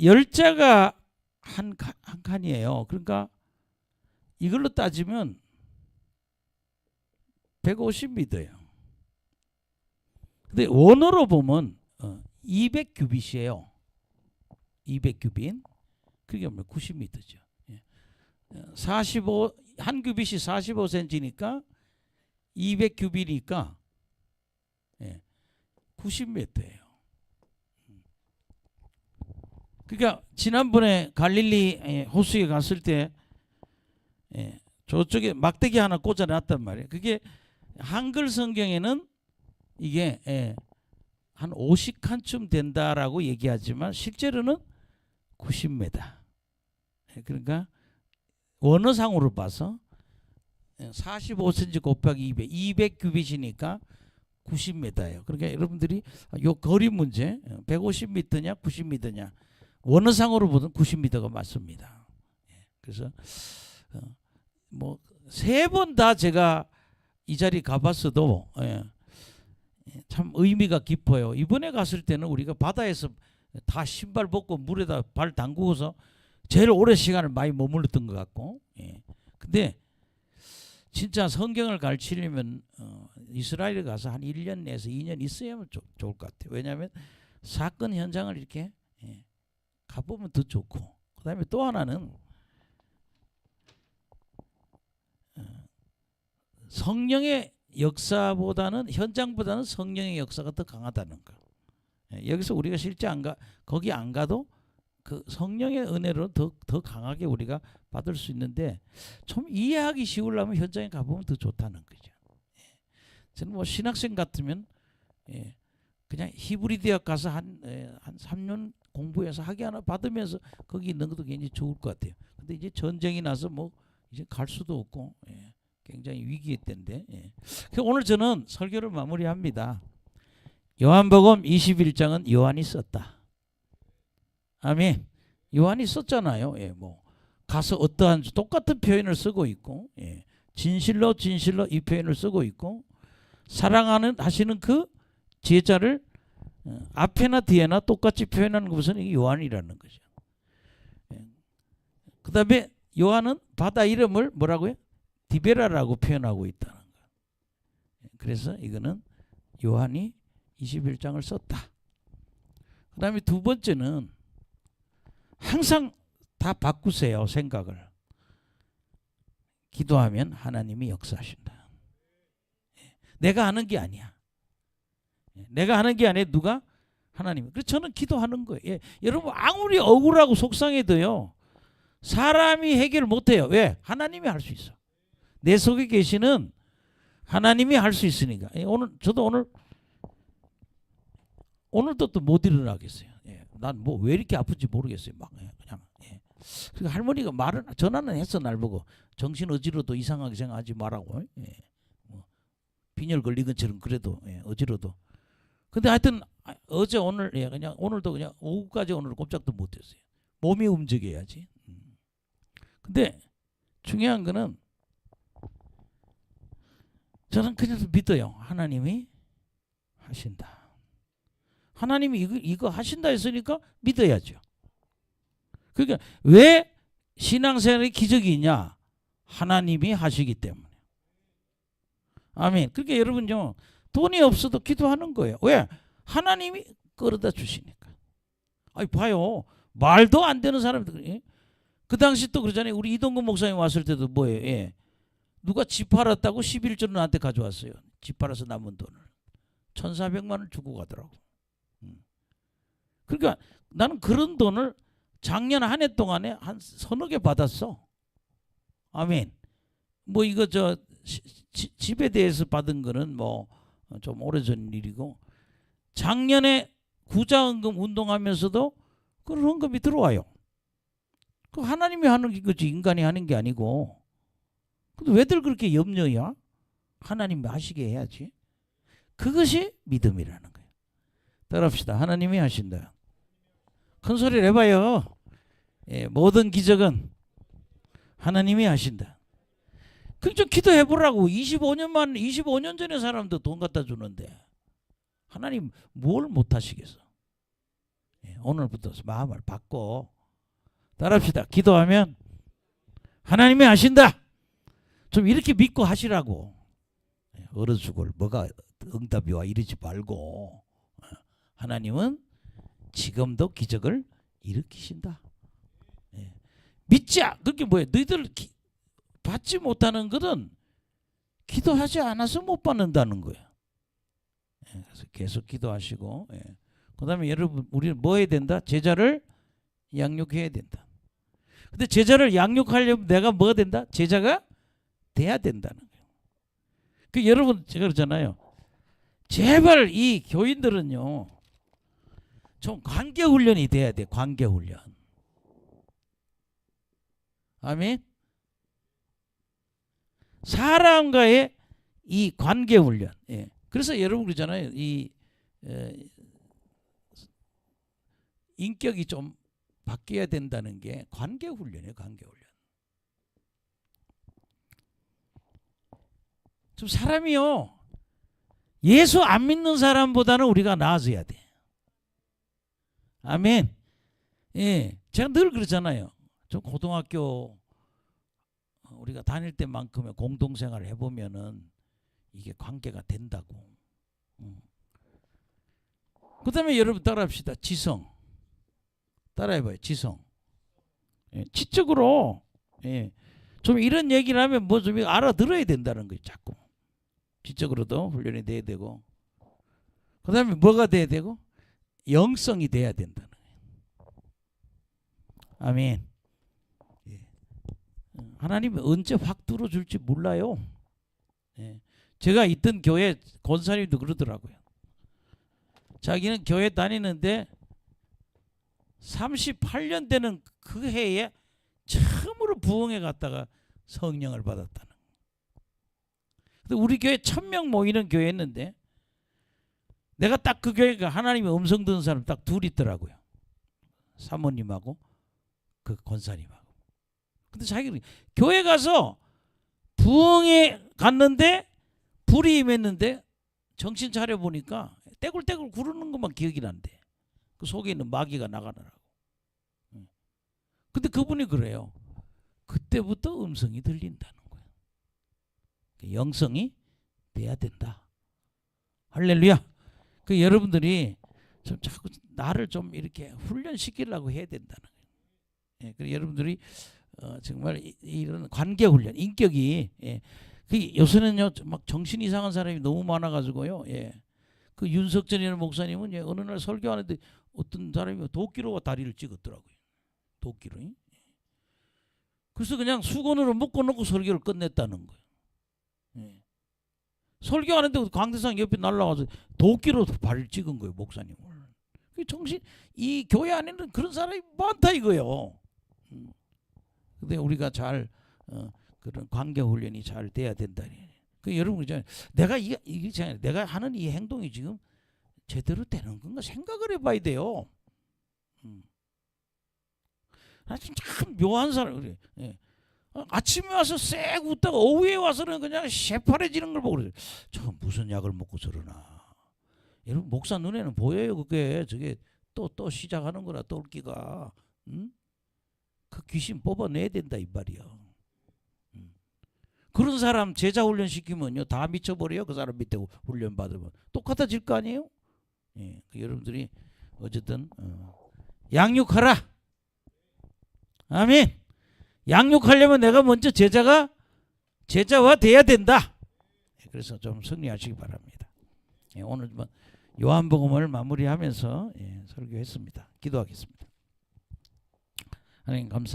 열자가 한 칸이에요. 그러니까 이걸로 따지면 150m예요. 근데 원어로 보면 200규빗이에요. 200규빗. 그게 뭐 90m죠. 45, 한 규빗이 45cm니까 200규빗이니까 90m예요. 그러니까 지난번에 갈릴리 호수에 갔을 때 저쪽에 막대기 하나 꽂아놨단 말이에요. 그게 한글 성경에는 이게 한 50칸쯤 된다라고 얘기하지만 실제로는 90m. 그러니까 원어상으로 봐서 45cm 곱하기 200 규빗이니까 90m예요. 그러니까 여러분들이 요 거리 문제 150m냐 90m냐 원어상으로 보면 90m가 맞습니다. 그래서 뭐 3번 다 제가 이 자리 가봤어도 참 의미가 깊어요. 이번에 갔을 때는 우리가 바다에서 다 신발 벗고 물에다 발 담그고서 제일 오래 시간을 많이 머물렀던 것 같고, 예. 근데 진짜 성경을 가르치려면 이스라엘에 가서 한 1년 내에서 2년 있어야만 좋을 것 같아요. 왜냐하면 사건 현장을 이렇게 가보면 더 좋고, 그 다음에 또 하나는 성령의 역사보다는, 현장보다는 성령의 역사가 더 강하다는 거. 여기서 우리가 실제 거기 안 가도 그 성령의 은혜로 더 강하게 우리가 받을 수 있는데, 좀 이해하기 쉬우려면 현장에 가보면 더 좋다는 거죠. 저는 뭐 신학생 같으면 그냥 히브리 대학 가서 한 3년 공부해서 학위 하나 받으면서 거기 있는 것도 굉장히 좋을 것 같아요. 근데 이제 전쟁이 나서 뭐 이제 갈 수도 없고 굉장히 위기의 때인데, 오늘 저는 설교를 마무리합니다. 요한복음 21장은 요한이 썼다. 아멘. 요한이 썼잖아요. 뭐 가서 어떠한 똑같은 표현을 쓰고 있고, 진실로 이 표현을 쓰고 있고, 하시는 그 제자를 앞에나 뒤에나 똑같이 표현하는 것은 이게 요한이라는 거죠. 그 다음에 요한은 바다 이름을 뭐라고요? 디베라라고 표현하고 있다는 거예요. 그래서 이거는 요한이 21장을 썼다. 그 다음에 두 번째는 항상 다 바꾸세요, 생각을. 기도하면 하나님이 역사하신다. 내가 하는 게 아니야. 내가 하는 게 아니라 누가? 하나님이. 그래서 저는 기도하는 거예요. 여러분 아무리 억울하고 속상해도요, 사람이 해결 못해요. 왜? 하나님이 할 수 있어. 내 속에 계시는 하나님이 할 수 있으니까. 저도 오늘도 또 못 일어나겠어요. 난 뭐 왜 이렇게 아픈지 모르겠어요. 막 그냥. 그러니까 할머니가 전화는 했어, 날 보고. 정신 어지러도 이상하게 생각하지 말라고. 뭐 빈혈 걸린 것처럼 그래도 어지러도. 근데 하여튼 어제 오늘 그냥 오늘도 그냥 오후까지 오늘 꼼짝도 못했어요. 몸이 움직여야지. 근데 중요한 거는 저는 그냥 믿어요. 하나님이 하신다. 하나님이 이거 하신다 했으니까 믿어야죠. 그러니까 왜 신앙생활의 기적이 있냐? 하나님이 하시기 때문에. 아멘. 그러니까 여러분요, 돈이 없어도 기도하는 거예요. 왜? 하나님이 끌어다 주시니까. 아니 봐요. 말도 안 되는 사람들. 그 당시 또 그러잖아요. 우리 이동근 목사님 왔을 때도 뭐예요? 누가 집 팔았다고 11조를 나한테 가져왔어요. 집 팔아서 남은 돈을. 1,400만 원을 주고 가더라고. 그러니까 나는 그런 돈을 작년 한 해 동안에 한 서너 개 받았어. 아멘. 뭐 이거 집에 대해서 받은 거는 뭐 좀 오래전 일이고, 작년에 구자헌금 운동하면서도 그런 헌금이 들어와요. 그 하나님이 하는 거지 인간이 하는 게 아니고. 근데 왜들 그렇게 염려야? 하나님이 하시게 해야지. 그것이 믿음이라는 거예요. 따라합시다. 하나님이 하신다. 큰 소리를 해봐요. 모든 기적은 하나님이 하신다. 그 좀 기도해보라고. 25년 전에 사람도 돈 갖다 주는데 하나님 뭘 못하시겠어. 오늘부터 마음을 바꿔. 따라합시다. 기도하면 하나님이 하신다. 좀 이렇게 믿고 하시라고. 얼어 죽을 뭐가 응답이 와 이러지 말고, 하나님은 지금도 기적을 일으키신다. 믿자. 그게 뭐예요? 너희들 받지 못하는 것은 기도하지 않아서 못 받는다는 거예요. 그래서 계속 기도하시고, 그 다음에 여러분 우리는 뭐 해야 된다? 제자를 양육해야 된다. 근데 제자를 양육하려면 내가 뭐가 된다? 제자가 돼야 된다는 거예요. 그 여러분 제가 그러잖아요. 제발 이 교인들은요, 좀 관계훈련이 돼야 돼. 관계훈련. 아멘. 사람과의 이 관계훈련. 그래서 여러분 그러잖아요. 이 인격이 좀 바뀌어야 된다는 게 관계훈련이에요. 관계훈련. 좀 사람이요, 예수 안 믿는 사람보다는 우리가 나아져야 돼. 아멘. 예, 제가 늘 그러잖아요. 저 고등학교 우리가 다닐 때만큼의 공동생활을 해보면은 이게 관계가 된다고. 그다음에 여러분 따라합시다. 지성. 따라해봐요. 지성. 예, 지적으로 예, 좀 이런 얘기를 하면 뭐 좀 알아들어야 된다는 거예요. 자꾸. 지적으로도 훈련이 돼야 되고. 그다음에 뭐가 돼야 되고? 영성이 돼야 된다는 거예요. 아멘. 예. 하나님이 언제 확 들어줄지 몰라요. 예. 제가 있던 교회 권사님도 그러더라고요. 자기는 교회 다니는데 38년 되는 그 해에 처음으로 부흥회 갔다가 성령을 받았다는. 근데 우리 교회 1000명 모이는 교회였는데 내가 딱 그 교회가 하나님의 음성 듣는 사람 딱 둘 있더라고요. 사모님하고 그 권사님하고. 근데 자기는 교회 가서 부흥회 갔는데 불이 임했는데 정신 차려 보니까 떼굴떼굴 구르는 것만 기억이 난대. 그 속에 있는 마귀가 나가느라고. 근데 그분이 그래요. 그때부터 음성이 들린다는 거예요. 영성이 돼야 된다. 할렐루야. 그 여러분들이 좀 자꾸 나를 좀 이렇게 훈련시키려고 해야 된다는 거예요. 예, 그래서 여러분들이 정말 이런 관계 훈련, 인격이 예, 그 요새는요 막 정신 이상한 사람이 너무 많아가지고요. 예, 그 윤석전이라는 목사님은 예, 어느 날 설교하는데 어떤 사람이 도끼로 다리를 찍었더라고요. 도끼로. 그래서 그냥 수건으로 묶어놓고 설교를 끝냈다는 거예요. 예. 설교하는데 강대상 옆에 날라와서 도끼로 발을 찍은 거예요, 목사님을. 정신 이 교회 안에는 그런 사람이 많다 이거예요. 근데 우리가 잘 그런 관계 훈련이 잘 돼야 된다. 그 여러분 그잖아요. 내가 이게 내가 하는 이 행동이 지금 제대로 되는 건가 생각을 해봐야 돼요. 참 묘한 사람 그래. 예. 아침에 와서 쎄 웃다가 오후에 와서는 그냥 새파래지는 걸 보고 그래요. 저 무슨 약을 먹고 저러나. 여러분 목사 눈에는 보여요. 그게 저게 또 시작하는 거라 똘끼가. 응? 그 귀신 뽑아내야 된다 이 말이야. 그런 사람 제자 훈련 시키면요 다 미쳐버려요. 그 사람 밑에 훈련 받으면 똑같아질 거 아니에요. 예, 그 여러분들이 어쨌든 양육하라. 아멘. 양육하려면 내가 먼저 제자화 돼야 된다. 그래서 좀 승리하시기 바랍니다. 예, 오늘 요한복음을 마무리하면서 예, 설교했습니다. 기도하겠습니다. 하나님 감사.